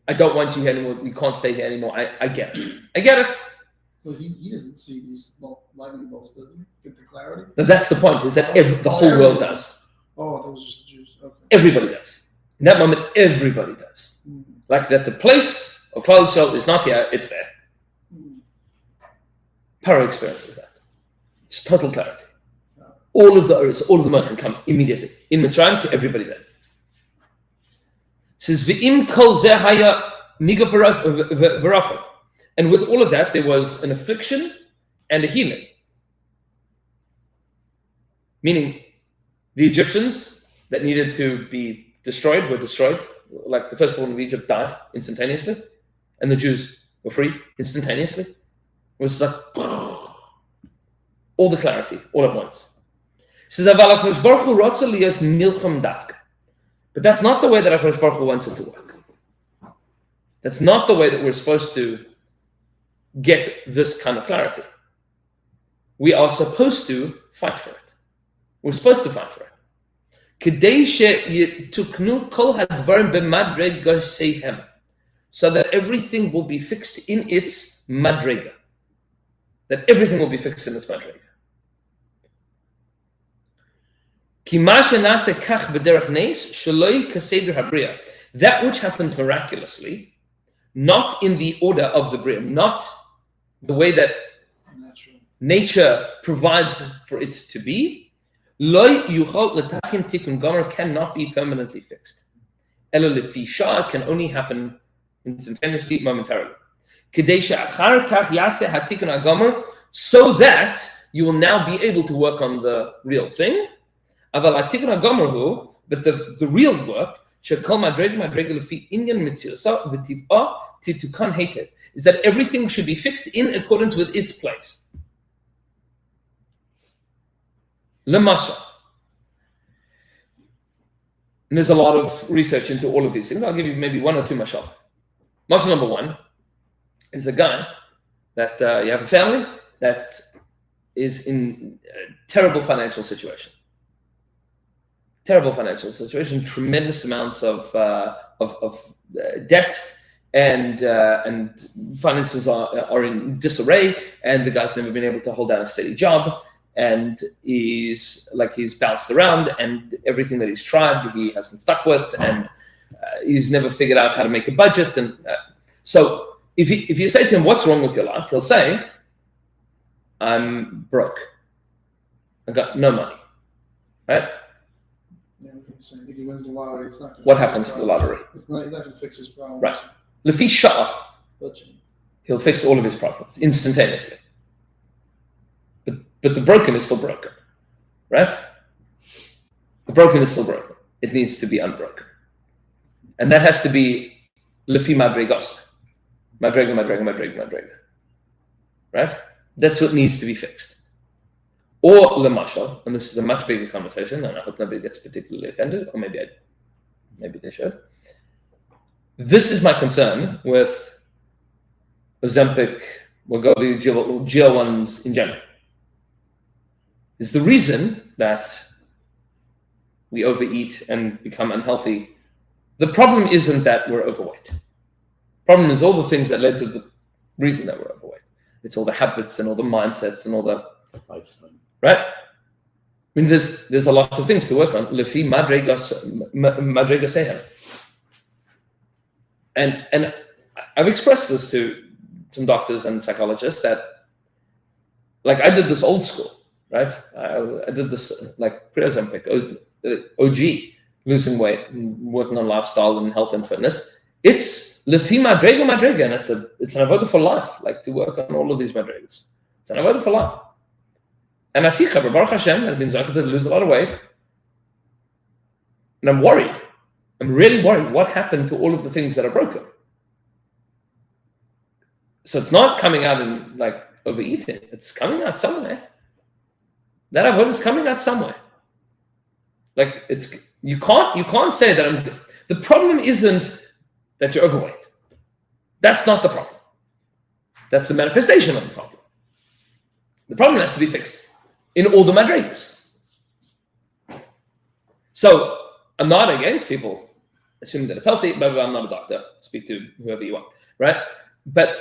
I don't want you here anymore. You can't stay here anymore. I get it. Well, he doesn't see these lightning bolts, does he? Get the clarity? Now that's the point, is that the whole world does. Oh, that was just the Jews. Okay. Everybody does. In that moment, everybody does. Mm-hmm. Like that the place of Klal Yisrael is not here, it's there. Mm-hmm. Paro experiences that. It's total clarity. Yeah. All of the Moshe come immediately. In Mitzrayim to everybody there. It says, V'im kol zeh haya niga v'rafa. And with all of that, there was an affliction and a healing. Meaning, the Egyptians that needed to be destroyed were destroyed. Like the firstborn of Egypt died instantaneously. And the Jews were free instantaneously. It was like all the clarity, all at once. It says, but that's not the way that HaKadosh Baruch Hu wants it to work. That's not the way that we're supposed to get this kind of clarity. We are supposed to fight for it. We're supposed to fight for it. So that everything will be fixed in its madrega. That everything will be fixed in its madrega. That which happens miraculously, not in the order of the Bria, not the way that nature provides for it to be, cannot be permanently fixed. Can only happen instantaneously, momentarily. So that you will now be able to work on the real thing. But the real work is that everything should be fixed in accordance with its place. Lemasha. And there's a lot of research into all of these things. I'll give you maybe one or two mashal. Mashal number one is a guy that you have a family that is in a terrible financial situation. Tremendous amounts of debt, and finances are in disarray, and the guy's never been able to hold down a steady job, and he's bounced around, and everything that he's tried he hasn't stuck with, and he's never figured out how to make a budget. And so if you say to him, what's wrong with your life, he'll say, I'm broke, I got no money, right? If he wins the lottery, it's not. What happens to the lottery? He's not going to fix his problem. Right. Lefi Shah, he'll fix all of his problems instantaneously. But the broken is still broken, right? The broken is still broken. It needs to be unbroken, and that has to be Lefi Madregos. madrega. Right? That's what needs to be fixed. Or lemashal, and this is a much bigger conversation, and I hope nobody gets particularly offended, or maybe they should. This is my concern with Ozempic, Wegovy, GL1s in general. Is the reason that we overeat and become unhealthy. The problem isn't that we're overweight. The problem is all the things that led to the reason that we're overweight. It's all the habits and all the mindsets and all the lifestyle. Right? I mean, there's a lot of things to work on. Lefi madrega sehem. And I've expressed this to some doctors and psychologists that, like, I did this old school, right? I did this like pre-Ozempic, OG, losing weight, and working on lifestyle and health and fitness. It's lefi madrega, and it's an avodah for life, like to work on all of these madregas. It's an avodah for life. And I see Chaber, Baruch Hashem, I've been zayich to lose a lot of weight. And I'm worried. I'm really worried what happened to all of the things that are broken. So it's not coming out in like overeating. It's coming out somewhere. That avodah is coming out somewhere. Like you can't say that the problem isn't that you're overweight. That's not the problem. That's the manifestation of the problem. The problem has to be fixed in all the madregas. So I'm not against people assuming that it's healthy, but I'm not a doctor. Speak to whoever you want, right? But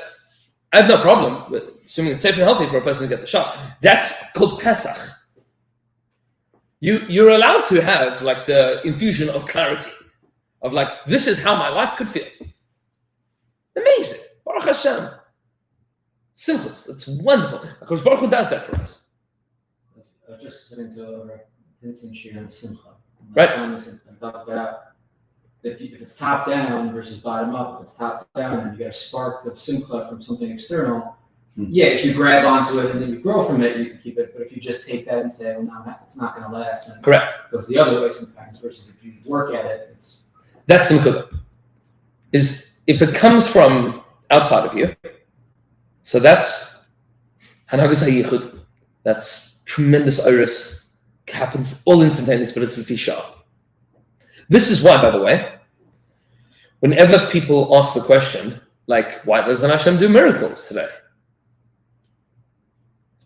I have no problem with assuming it's safe and healthy for a person to get the shot. That's called Pesach. You're allowed to have like the infusion of clarity of like, this is how my life could feel. Amazing. Baruch Hashem. Simchas. It's wonderful. Because Baruch Hu does that for us. I was just listening to a Vincent Shir on Simcha. Right. And talked about if it's top down versus bottom up. If it's top down and you get a spark of Simcha from something external, yeah, if you grab onto it and then you grow from it, you can keep it. But if you just take that and say, well, no, it's not going to last, then correct. It goes the other way sometimes. Versus if you work at it, that's the is if it comes from outside of you. So that's Hanagas HaYichud. That's tremendous iris. Happens all instantaneous, but it's a fisha. This is why, by the way, whenever people ask the question, like, why doesn't Hashem do miracles today?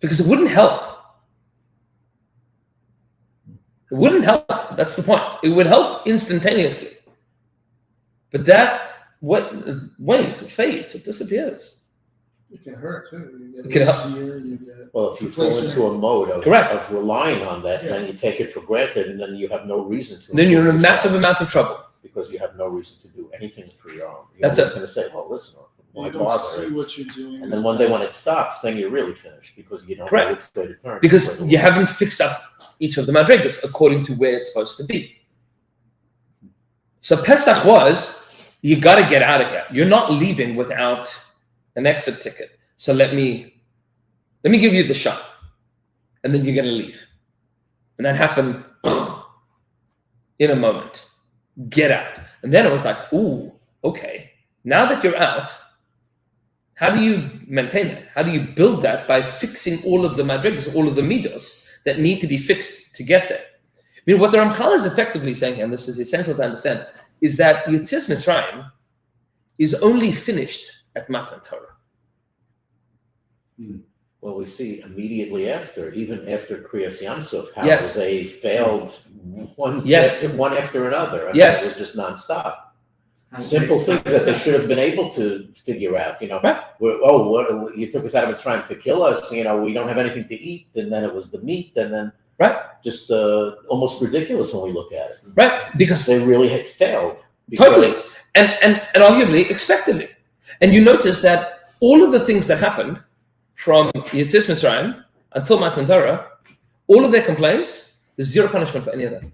Because it wouldn't help. It wouldn't help. That's the point. It would help instantaneously. But that wanes, it fades, it disappears. It can hurt too. It can help. Well, if you fall into a mode of relying on that, then you take it for granted, and then you have no reason to. Then you're in a massive amount of trouble. Because you have no reason to do anything for your own. That's it. Going to say, well, listen, why you don't bother? see what you're doing. And then one day when it stops, then you're really finished because you don't know which way to turn. Because you haven't fixed up each of the madrigas according to where it's supposed to be. So Pesach was, you got to get out of here. You're not leaving without an exit ticket. So let me give you the shot, and then you're going to leave. And that happened in a moment. Get out. And then it was like, ooh, okay. Now that you're out, how do you maintain that? How do you build that? By fixing all of the madrigas, all of the midos that need to be fixed to get there. I mean, what the Ramchal is effectively saying here, and this is essential to understand, is that Yetzias Mitzrayim is only finished at Matan Torah. Well, we see immediately after, even after Kriyas Yamsuf, how Yes. they failed one after another. I mean, Yes. it was just nonstop. Simple things that they should have been able to figure out. You know, Right. You took us out of Mitzrayim to kill us. You know, we don't have anything to eat, and then it was the meat, and then just almost ridiculous when we look at it. Right, because They really had failed. totally, and arguably expectedly. And you notice that all of the things that happened from Yetzias Mitzrayim until Matan Torah, all of their complaints, there's zero punishment for any of them.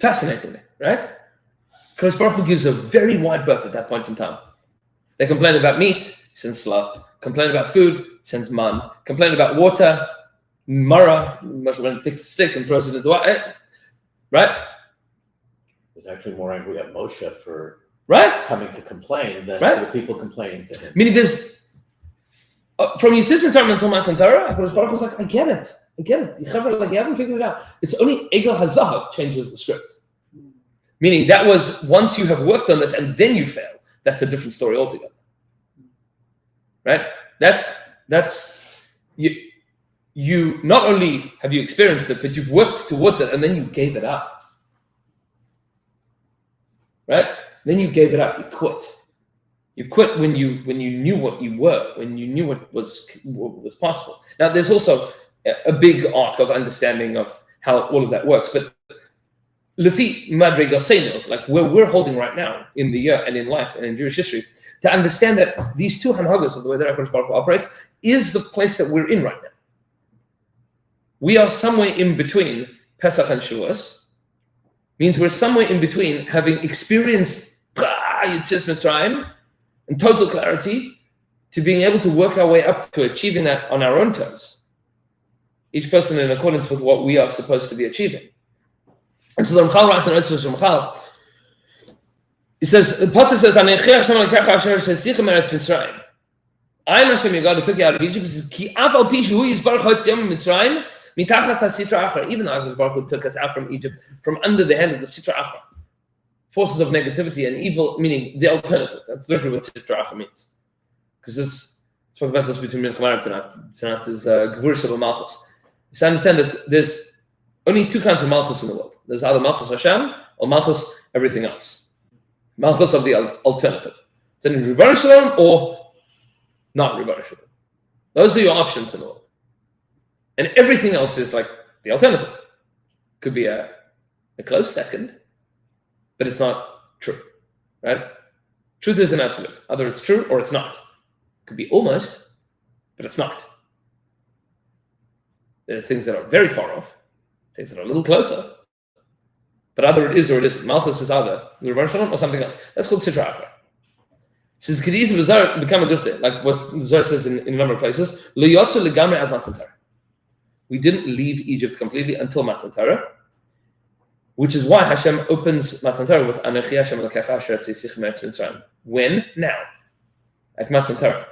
Fascinatingly, right? Because Baruch Hu gives a very wide berth at that point in time. They complain about meat, he sends slav. Complain about food, he sends man. Complain about water, mara, when he takes a stick and throws it into water, right? Was actually more angry at Moshe for right? coming to complain than Right. to the people complaining to him. Meaning there's, from Yitzis Mitzrayim until Matan Torah, HaKadosh Baruch Hu was like, I get it. Like, you haven't figured it out. It's only Egel HaZahav changes the script. Meaning that was, once you have worked on this and then you fail, that's a different story altogether. Right? That's you not only have you experienced it, but you've worked towards it and then you gave it up. Right? Then you gave it up, you quit. You quit when you knew what you were, when you knew what was possible. Now, there's also a big arc of understanding of how all of that works. But Lefi Madrigasenu, like where we're holding right now in the year and in life and in Jewish history, to understand that these two hanhagas of the way that HaKadosh Baruch Hu operates is the place that we're in right now. We are somewhere in between Pesach and Shavuos. Means we're somewhere in between having experienced Yitzis Mitzrayim and total clarity to being able to work our way up to achieving that on our own terms. Each person in accordance with what we are supposed to be achieving. And so the Ramchal writes in Ramchal, he says, the Pasuk says, I am Hashem your God who took you out of Egypt. He says, Ki av al pi shehu yizbarach ha'otziyam mitzrayim, mitachas ha'sitra achra. Even though HaKadosh Baruch Hu took us out from Egypt, from under the hand of the sitra achra. Forces of negativity and evil, meaning the alternative. That's literally what Sitra Achra means. Because this, talk about this between Mincha Marav Tanat is Gevurah Shel Malchus. So understand that there's only two kinds of Malchus in the world. There's either Malchus Hashem or Malchus everything else. Malchus of the alternative. It's either Ribono Shel Olam or not Ribono Shel Olam. Those are your options in the world. And everything else is like the alternative. Could be a close second, but it's not true, right? Truth is an absolute. Either it's true or it's not. It could be almost, but it's not. There are things that are very far off, things that are a little closer, but either it is or it isn't. Malchus is either Ribono Shel Olam or something else. That's called Sitra Achra. Says Kedis B'Zar become a dichte, like what the Zohar says in a number of places. Lo yotzu legamre ad Matan Torah. We didn't leave Egypt completely until Matan Torah. Which is why Hashem opens Matan Torah with Anochi Hashem Elokecha Asher Tzisich Meretz Mitzrayim. When? Now. At Matan Torah.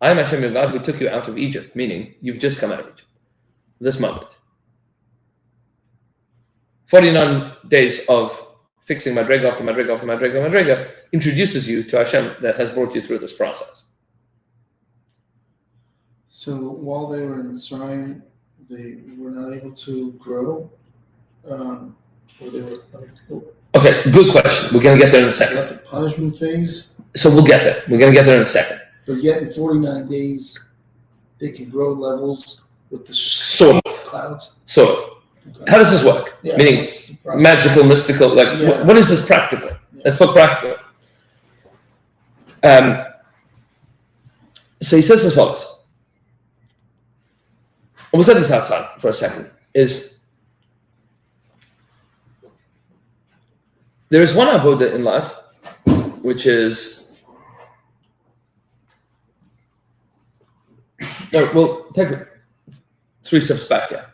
I am Hashem your God who took you out of Egypt, meaning you've just come out of Egypt. This moment. 49 days of fixing Madrega after Madrega after Madrega after Madrega introduces you to Hashem that has brought you through this process. So while they were in Mitzrayim, they were not able to grow. Or they were Okay, good question. We're going to get there in a second. at the punishment phase, So we'll get there. We're going to get there in a second. but yet in 49 days, they could grow levels with the Sort of. clouds. Sort of. Okay. How does this work? Yeah, Meaning what's the process? magical, mystical, like Yeah. what is this practical? Yeah. Let's talk practical. So he says as follows. We'll set this outside for a second. There is one avoda in life, which is, no, we'll take 3 steps back here.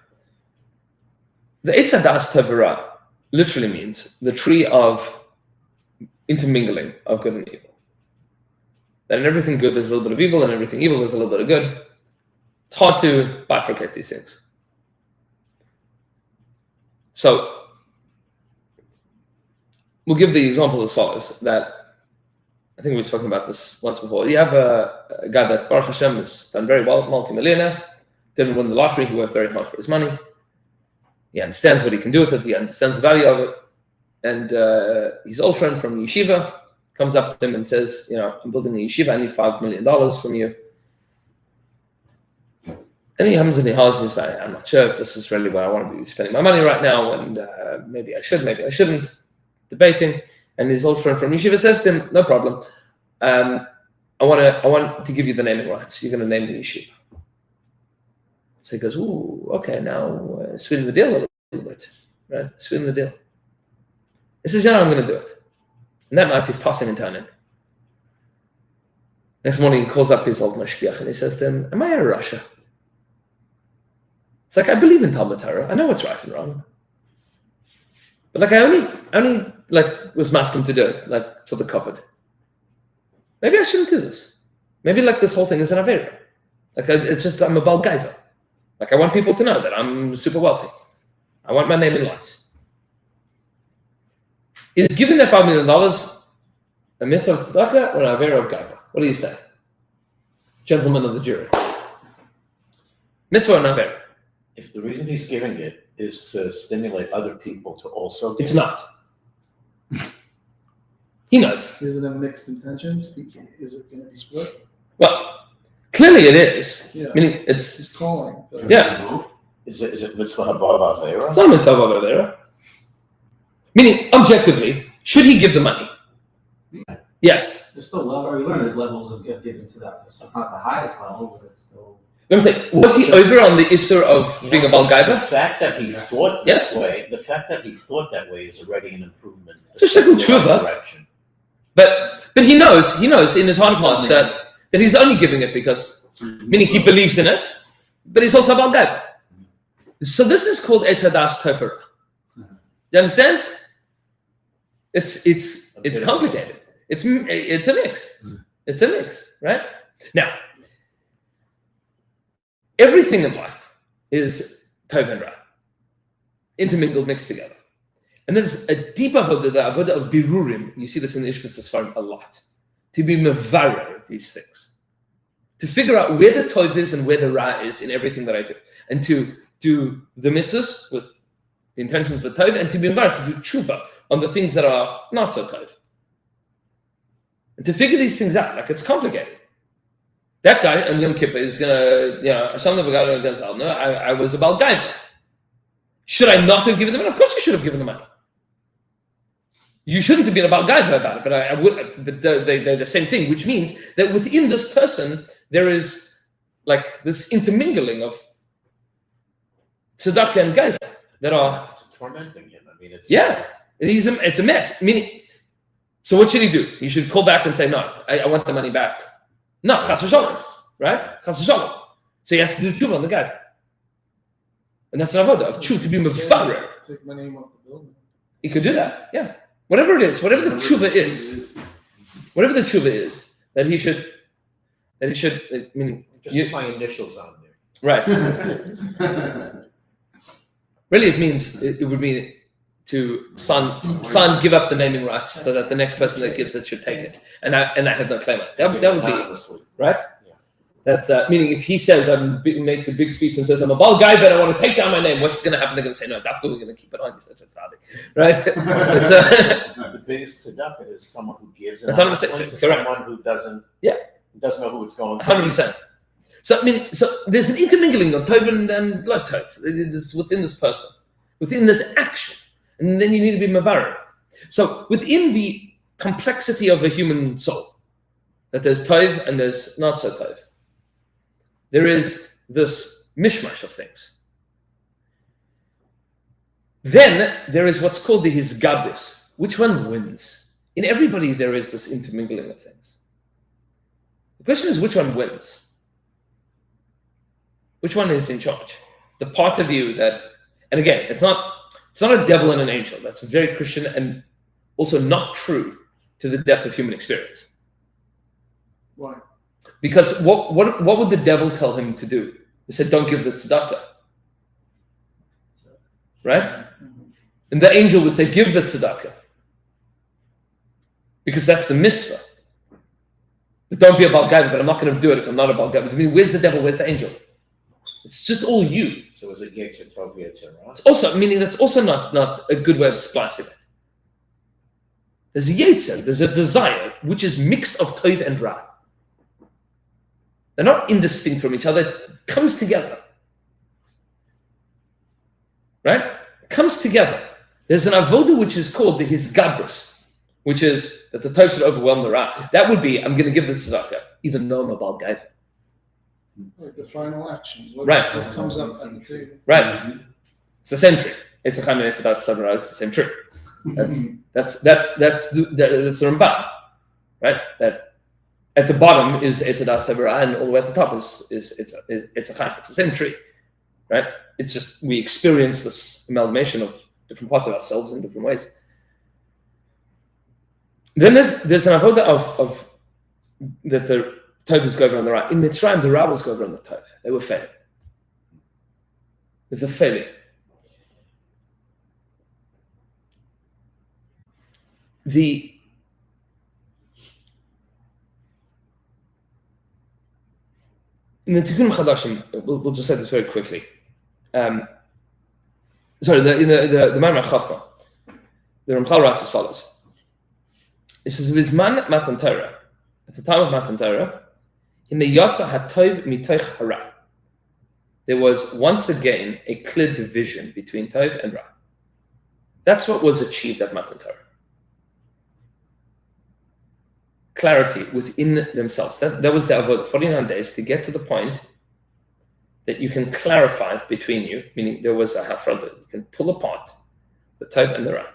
The Eitz Hadas Tevera literally means the tree of intermingling of good and evil. That in everything good there's a little bit of evil, and in everything evil there's a little bit of good. It's hard to bifurcate these things. So, we'll give the example as follows, that I think we've spoken about this once before. You have a guy that Baruch Hashem has done very well, multi-millionaire, didn't win the lottery, he worked very hard for his money. He understands what he can do with it, he understands the value of it. And his old friend from yeshiva comes up to him and says, I'm building a yeshiva, I need $5 million from you. And he comes in the house and he's like, I'm not sure if this is really where I want to be spending my money right now, and maybe I should, maybe I shouldn't. Debating, and his old friend from yeshiva says to him, no problem, I want to give you the naming rights. You're going to name the yeshiva. So he goes, ooh, okay, now sweeten the deal a little bit, right? Sweeten the deal. He says, I'm going to do it. And that night he's tossing and turning. Next morning he calls up his old mashkiach and he says to him, am I a Russia? It's like, I believe in Talmud Torah. I know what's right and wrong. But like I only was masking to do it, like for the covered. Maybe I shouldn't do this. Maybe like this whole thing is an avera. Like I'm a bal gaiva. Like I want people to know that I'm super wealthy. I want my name in lights. Is giving that $5 million a mitzvah of tzedakah or an avera of gaiva? What do you say, gentlemen of the jury? Mitzvah or an avera? If the reason he's giving it is to stimulate other people to also give, It's not. He knows. Is it a mixed intentions? Is it going to be split? Well, clearly it is. Yeah. Meaning it's It's calling. But Yeah. Is it mitzvah haba avera? It's not mitzvah of avera. Meaning, objectively, should he give the money? Yes. There's still level, you learn there's levels of giving to that. So it's not the highest level, but it's still. Let me say, was he over on the issur of being a bal The gaiva? fact that he thought Yes. that way, the fact that he thought that way is already an improvement. It's a shekel tshuva. Direction. But he knows in his heart of hearts that he's only giving it because, meaning he believes in it, but he's also a bal gaiva. So this is called etzadas tofera. You understand? It's complicated. It's a mix. It's a mix, right? Now, everything in life is tov and ra, intermingled, mixed together. And there's a deep avodah, the avodah of birurim. You see this in the Ishmael's farm a lot. To be mevarer of these things. To figure out where the tov is and where the ra is in everything that I do. And to do the mitzvahs with the intentions for tov, and to be mevarer, to do tshuva on the things that are not so tov. And to figure these things out, like it's complicated. That guy on Yom Kippur is gonna, I was a bal gaiva. Should I not have given the money? Of course you should have given the money. You shouldn't have been a bal gaiva about it, but I would. But they're the same thing, which means that within this person there is like this intermingling of tzedakah and gaiva that are It's tormenting him. I mean, it's it's a mess. Meaning, so what should he do? He should call back and say, no, I want the money back. No, chas v'shalom, right? Chas v'shalom. So he has to do tshuva on the gaiva. And that's an avodah of tshuva, to be mevarer. Take my name off the building. He could do that, yeah. Whatever it is, whatever the tshuva is, that he should, I mean, just put my initials on there. right. Really, it means, it would mean to son give up the naming rights so that the next person that gives it should take it. And I have no claim on it. That would be, right? That's meaning if he says makes a big speech and says I'm a bal guy, but I want to take down my name. What's going to happen? They're going to say no. That's we're going to keep it on. You're such a tzaddik, right? The biggest tzedakah is someone who gives, and correct. someone who doesn't know who it's going to. 100%. So so there's an intermingling of tov and blood tov within this person, within this action, and then you need to be mevarer. So within the complexity of the human soul, that there's tov and there's not so tov. There is this mishmash of things. Then there is what's called the hisgabrus. Which one wins? In everybody there is this intermingling of things. The question is which one wins? Which one is in charge? The part of you that, and again, it's not a devil and an angel. That's very Christian and also not true to the depth of human experience. Why? Because what would the devil tell him to do? He said, don't give the tzedakah. Right? And the angel would say, give the tzedakah. Because that's the mitzvah. But don't be a bal gaiva, but I'm not going to do it if I'm not a bal gaiva. I mean, where's the devil? Where's the angel? It's just all you. So is it yetzer tov, yetzer ra? It's also, meaning that's also not a good way of splicing it. There's a yetzer, there's a desire, which is mixed of tov and ra. They're not indistinct from each other. It comes together. Right? It comes together. There's an avodah which is called the hisgabrus, which is that the tov should overwhelm the ra. That would be, I'm going to give the tzedakah, even though I'm a bal gaiva. Like the final action. What Right. comes up at the table. Right. It's the same tree. It's a chamin, it's about tzedakah, it's the same tree. That's the Ramchal, right? That at the bottom is etzadas tevera, and all the way at the top is it's a chaim. It's the same tree, right? It's just we experience this amalgamation of different parts of ourselves in different ways. Then there's an avoda of that the Tov is going on the right. In Mitzrayim, the Ra was going on the Tov. They were failing. There's a failure. In the Tikkun Chadashim, we'll just say this very quickly. In the Maimar Chachma, the Ramchal writes as follows. It says, "Vizman Matan Torah, at the time of Matan Torah, in the Yatsa HaTov Mitoch Hara, there was once again a clear division between Tov and Ra. That's what was achieved at Matan Torah. Clarity within themselves. That was the avodah, 49 days to get to the point that you can clarify between you, meaning there was a hafrada. You can pull apart the Tov and the Ra.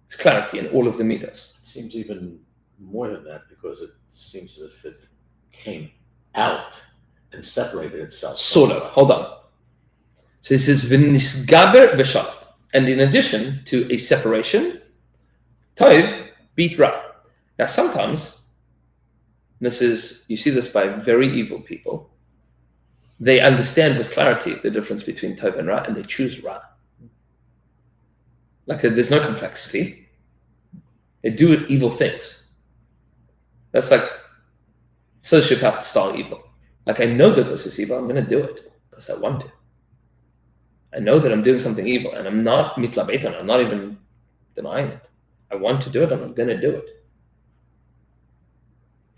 There's clarity in all of the midas. It seems even more than that because it seems as if it came out and separated itself. Sort of. Hold on. So this is v'nisgaber v'shalat. And in addition to a separation, Tov beat Ra. Now sometimes, you see this by very evil people, they understand with clarity the difference between Tov and Ra, and they choose Ra. Like there's no complexity. They do evil things. That's like sociopath style evil. Like I know that this is evil, I'm going to do it because I want to. I know that I'm doing something evil and I'm not mitlabetan, I'm not even denying it. I want to do it and I'm going to do it.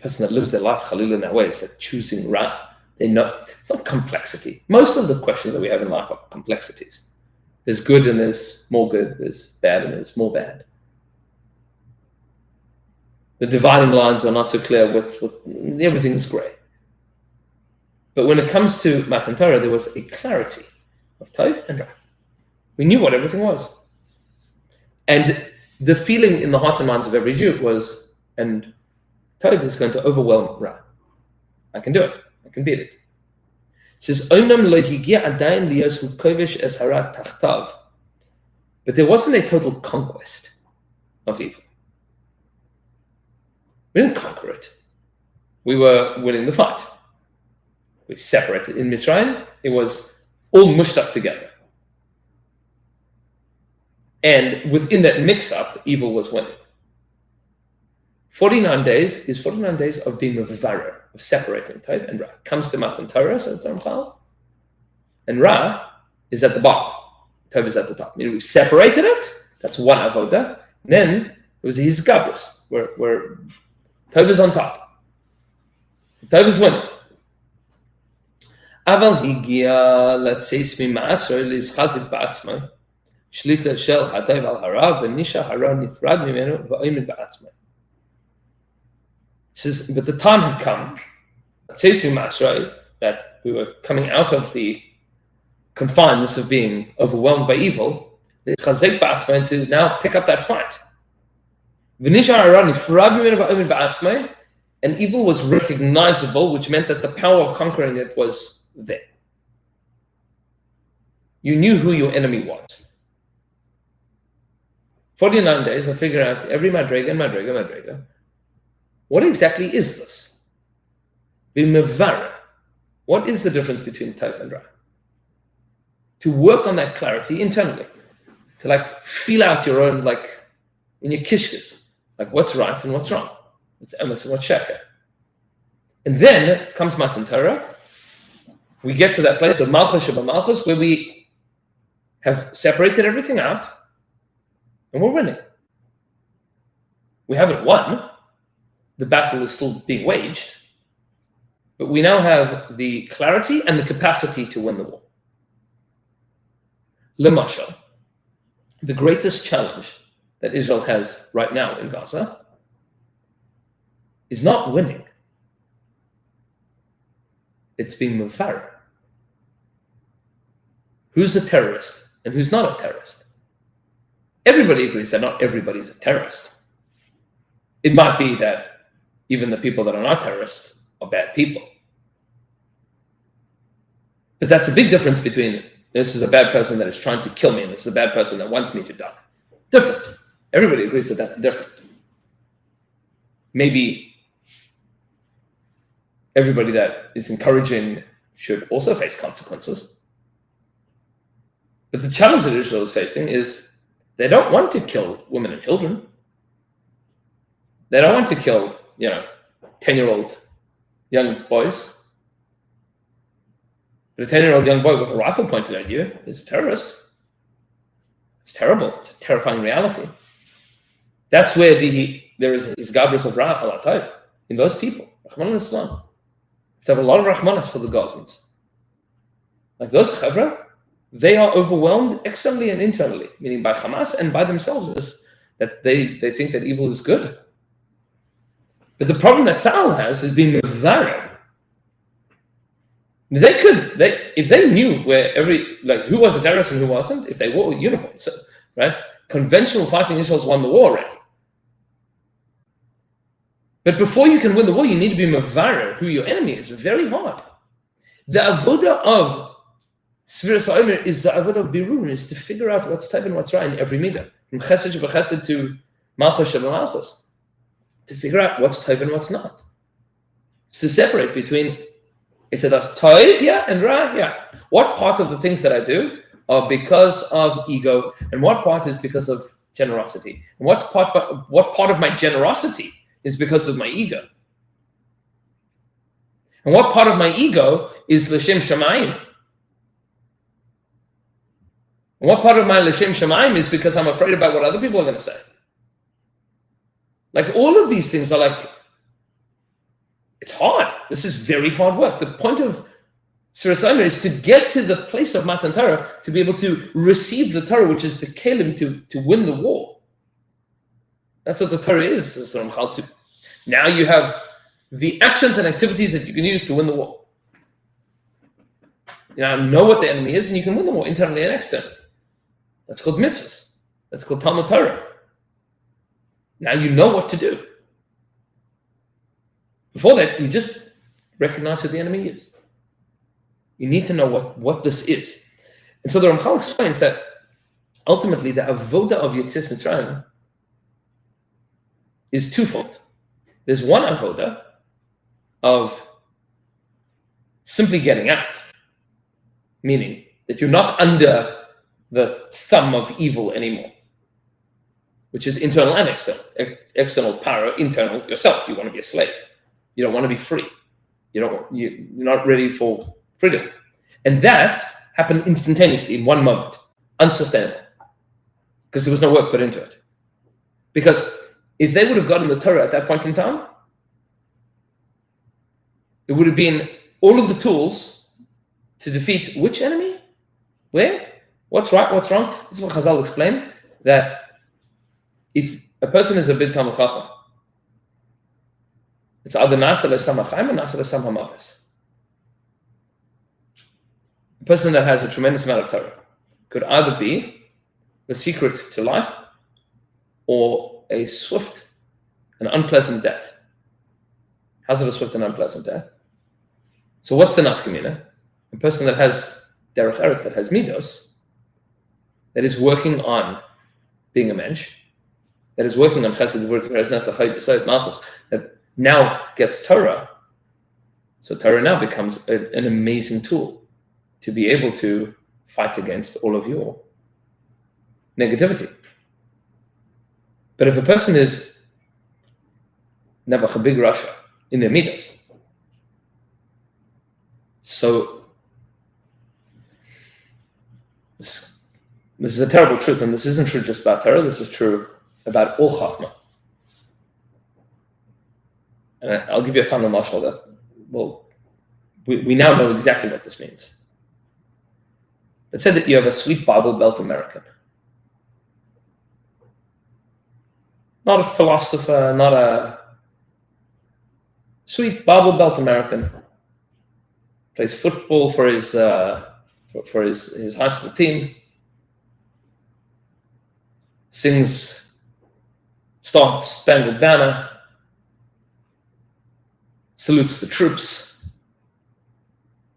Person that lives their life chalil in that way is like choosing Ra. They know it's not complexity. Most of the questions that we have in life are complexities. There's good and there's more good. There's bad and there's more bad. The dividing lines are not so clear. With everything is grey. But when it comes to Matan Torah, there was a clarity of Tov and Ra. We knew what everything was, and the feeling in the hearts and minds of every Jew was, and Tov is going to overwhelm Ra. I can do it. I can beat it. It says, "Onam lo higia adayin liyos kovesh es hara tachtav," but there wasn't a total conquest of evil. We didn't conquer it. We were winning the fight. We separated. In Mitzrayim, it was all mushed up together. And within that mix-up, evil was winning. 49 days is 49 days of being mevarer, of separating Tov and Ra. Comes to Matan Torah, says the Ramchal, and Ra is at the bottom. Tov is at the top. Meaning we separated it, that's one avoda. Then it was his gabrus, where Tov is on top. Tov is winning. Aval higia, let's say, smimaaser lizchazik ba'atzmai, shlita shel hatov al hara, v'nisha hara nifrad mimenu, v'oimed ba'atzmai. It says, but the time had come, that we were coming out of the confines of being overwhelmed by evil, to now pick up that fight. And evil was recognizable, which meant that the power of conquering it was there. You knew who your enemy was. 49 days, I figured out every madrega. What exactly is this? B'mevara. What is the difference between Tov and Ra? To work on that clarity internally. To like feel out your own, like in your kishkas, like what's right and what's wrong. What's emes and what's sheker. And then comes Matan Torah. We get to that place of Malchus Sheba Malchus where we have separated everything out and we're winning. We haven't won. The battle is still being waged, but we now have the clarity and the capacity to win the war. L'mashal, the greatest challenge that Israel has right now in Gaza is not winning. It's being mevarer. Who's a terrorist and who's not a terrorist? Everybody agrees that not everybody's a terrorist. It might be that even the people that are not terrorists are bad people. But that's a big difference between this is a bad person that is trying to kill me and this is a bad person that wants me to die. Different. Everybody agrees that that's different. maybe everybody that is encouraging should also face consequences. But the challenge that Israel is facing is they don't want to kill women and children. They don't want to kill, 10-year-old young boys. But a 10-year-old young boy with a rifle pointed at you is a terrorist. It's terrible. It's a terrifying reality. That's where there is Gabris of Ra al Atayv in those people. Rahman al-Islam. To have a lot of Rahmanas for the Gazans. Like those Chavra, they are overwhelmed externally and internally, meaning by Hamas and by themselves, is that they think that evil is good. But the problem that Tzahal has is being mevarer. If they knew where who was a terrorist and who wasn't, if they wore uniforms, right? Conventional fighting Israel's won the war already. But before you can win the war, you need to be mevarer who your enemy is. Very hard. The avodah of Sfiras HaOmer is the avodah of Birun, is to figure out what's tov and what's right in every midah. From chesed shebechesed to malchus shebemalchus. To figure out what's tov and what's not. It's to separate between it's a das tov here and ra here. What part of the things that I do are because of ego, and what part is because of generosity? And what part of my generosity is because of my ego? And what part of my ego is l'shem shamayim? And what part of my l'shem shamayim is because I'm afraid about what other people are going to say? Like all of these things are like, it's hard. This is very hard work. The point of Sfiras HaOmer is to get to the place of Matan Torah, to be able to receive the Torah, which is the kelim to win the war. That's what the Torah is, Ramchal, too. Now you have the actions and activities that you can use to win the war. You now know what the enemy is, and you can win the war internally and externally. That's called mitzvahs. That's called Talmud Torah. Now you know what to do. Before that, you just recognize who the enemy is. You need to know what this is. And so the Ramchal explains that ultimately the avodah of Yetzias Mitzrayim is twofold. There's one avodah of simply getting out, meaning that you're not under the thumb of evil anymore, which is internal and external. External power, internal yourself. You want to be a slave. You don't want to be free. You're not ready for freedom. And that happened instantaneously in one moment. Unsustainable. Because there was no work put into it. Because if they would have gotten the Torah at that point in time, it would have been all of the tools to defeat which enemy? Where? What's right? What's wrong? This is what Chazal explained, that if a person is a bid Talmud Chacham, it's either Nasa L'Sam HaChaim or Nasa L'Sam HaMaves. A person that has a tremendous amount of Torah could either be the secret to life or a swift and unpleasant death. How's it a swift and unpleasant death? So what's the nafkamina? A person that has derech eretz, that has midos, that is working on being a mensch, that is working on chesed, that now gets Torah. So Torah now becomes an amazing tool to be able to fight against all of your negativity. But if a person is never a big Russia in their midos, so this is a terrible truth, and this isn't true just about Torah, this is true about all Chachma. And I'll give you a final mashal that, we now know exactly what this means. Let's say that you have a sweet Bible Belt American. Not a philosopher, not a sweet Bible Belt American. Plays football for his high school team. Sings Star Spangled Banner. Salutes the troops.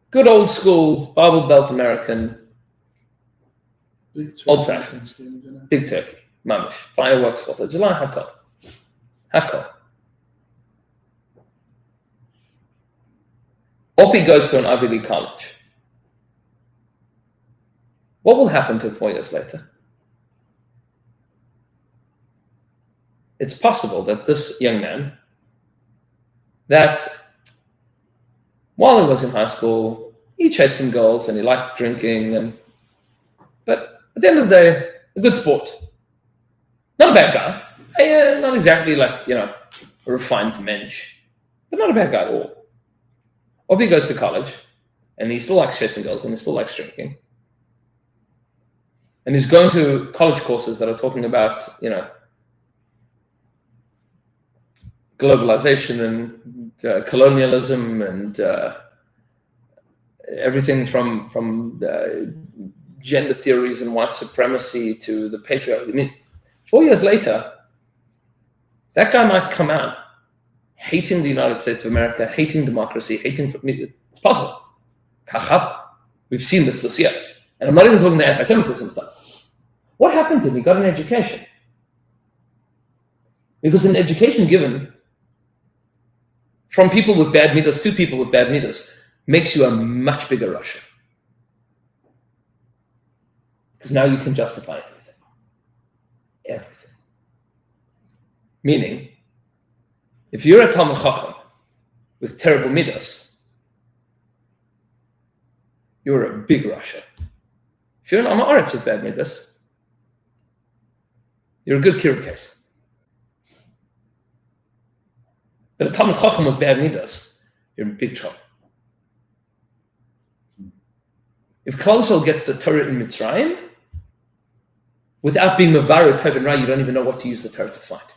Good old school Bible Belt American. Old fashioned. Big turkey. Mamish. Fireworks, 4th of July. Hakol. Off he goes to an Ivy League college. What will happen to him 4 years later? It's possible that this young man, that while he was in high school, he chased some girls and he liked drinking, but at the end of the day, a good sport. Not a bad guy. Not exactly like, a refined mensch, but not a bad guy at all. Off he goes to college, and he still likes chasing girls, and he still likes drinking. And he's going to college courses that are talking about, globalization and colonialism and everything from gender theories and white supremacy to the patriarchy. I mean, 4 years later, that guy might come out hating the United States of America, hating democracy, hating... It's possible. We've seen this year. And I'm not even talking the anti-Semitism stuff. What happened to him? He got an education. Because an education given from people with bad midas to people with bad midas makes you a much bigger Russia. Because now you can justify everything. Everything. Meaning, if you're a Talmud Chacham with terrible midas, you're a big Russia. If you're an Amaretz with bad midas, you're a good Kira case. But a Talmud Chacham with bad midas, you're in big trouble. If Klal Yisrael gets the Torah in Mitzrayim, without being Mevarer Tov and Ra, you don't even know what to use the Torah to fight.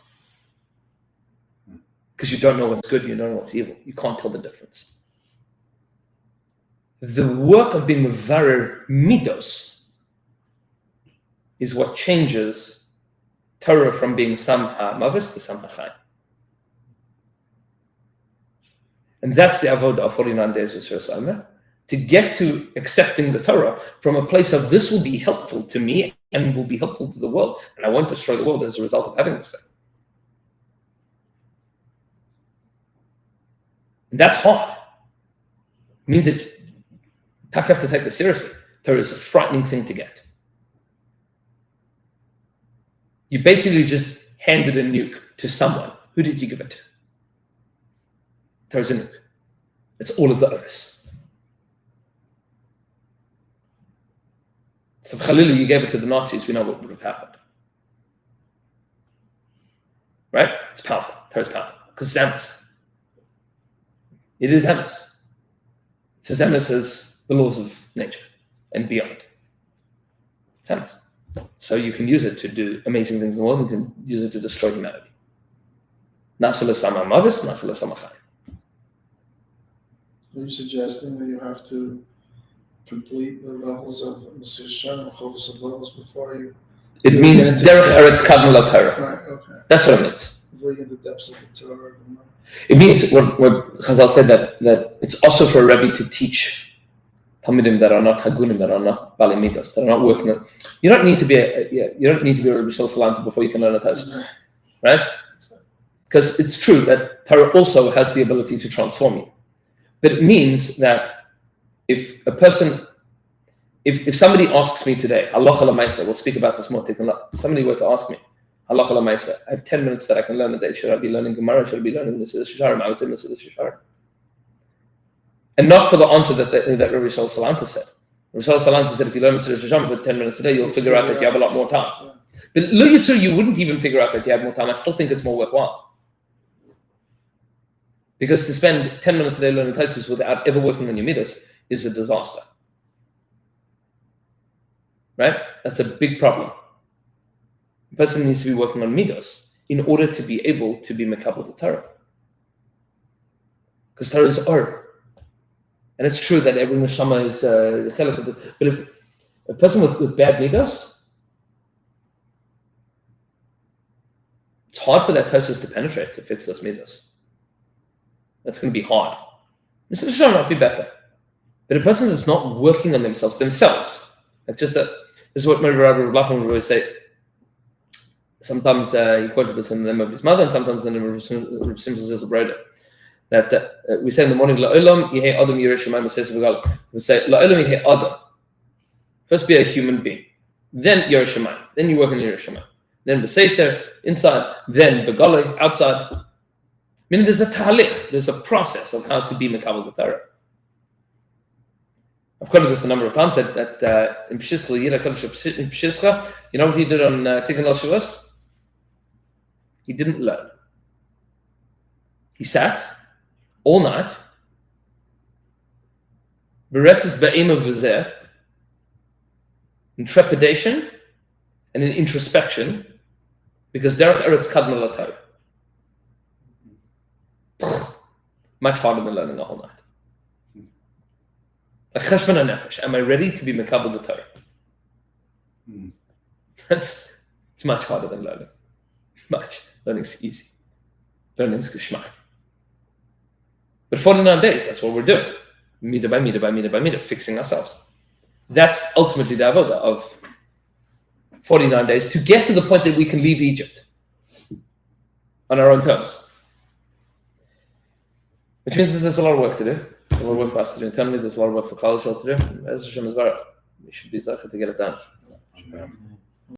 Because you don't know what's good, you don't know what's evil. You can't tell the difference. The work of being Mevarer Midos is what changes Torah from being Sam HaMavis to Sam HaChaim. And that's the avodah of 49 days of Shiras Omer, to get to accepting the Torah from a place of this will be helpful to me and will be helpful to the world, and I won't destroy the world as a result of having this thing. And that's hard. It means that you have to take this seriously. Torah is a frightening thing to get. You basically just handed a nuke to someone. Who did you give it to? Torah's a nuke. It's all of the others. So if Khalili, you gave it to the Nazis, we know what would have happened. Right? It's powerful. Torah's powerful. Because it's Emes. It is Emes. It's as Emes as the laws of nature and beyond. It's Emes. So you can use it to do amazing things in the world. You can use it to destroy humanity. Nasa l'sama mavis, nasa l'sama chayim. Are you suggesting that you have to complete the levels of Mesiras Yesharim, Chovos of levels before you? It means derech eretz kadmul Torah. Right. Okay. That's what it means. Before you get the depths of the Torah. It means what Chazal said that it's also for a Rebbe to teach Talmidim that are not Hagunim, that are not Bali Midos, that are not working on. You don't need to be a Rebbe Shel Salanta before you can learn a Tosfos, right? Because it's true that Torah also has the ability to transform you. But it means that if a person, if somebody asks me today, halacha l'maisa, we'll speak about this more. If somebody were to ask me, halacha l'maisa, I have 10 minutes that I can learn a day. Should I be learning Gemara? Should I be learning Mesiras Yesharim? I would say Mesiras Yesharim. And not for the answer that Rabbi Shal Salanta said. Rabbi Shal Salanta said, if you learn Mesiras Yesharim for 10 minutes a day, you'll figure out that you have a lot more time. But Lo Yitzur, you wouldn't even figure out that you have more time. I still think it's more worthwhile. Because to spend 10 minutes a day learning Tosfos without ever working on your midas is a disaster. Right? That's a big problem. The person needs to be working on midas in order to be able to be mekabel the Torah. Because Torah is or. And it's true that every neshama is the chelik of it. But if a person with bad midas, it's hard for that Tosfos to penetrate, to fix those midas. That's going to be hard. Mesiras Yesharim might be better. But a person that's not working on themselves, like just this is what Rabbi Lachman would always say. Sometimes he quoted this in the name of his mother, and sometimes in the name of Rav Simcha Zilzer Broder. That we say in the morning, La'olam Yehei Adam Yirei Shamayim V'Seis V'Gal. We say La'olam Yehei Adam. First be a human being, then Yirei Shamayim, then you work in Yirei Shamayim, then B'Seiser inside, then B'Galoi outside. Meaning there's a tahalich, there's a process of how to be Mekabel the Torah. I've quoted this a number of times that in Pshischa, Yira Kodesh in Pshischa, you know what he did on Tikkun Shavuos? He didn't learn. He sat all night, bereses ba'im v'zeh, in trepidation and in introspection, because derech eretz kadma l'Torah. Much harder than learning a whole night. Like cheshbon hanefesh, am I ready to be mekabel the Torah? It's much harder than learning. Much. Learning's easy. Learning's geschmack. But 49 days, that's what we're doing. Mida by mida by mida by mida, fixing ourselves. That's ultimately the avodah of 49 days to get to the point that we can leave Egypt on our own terms. Which means that there's a lot of work to do. There's a lot of work for us to do internally. There's a lot of work for Klal Yisrael to do. As Hashem is Baruch, we should be zeichet to get it done.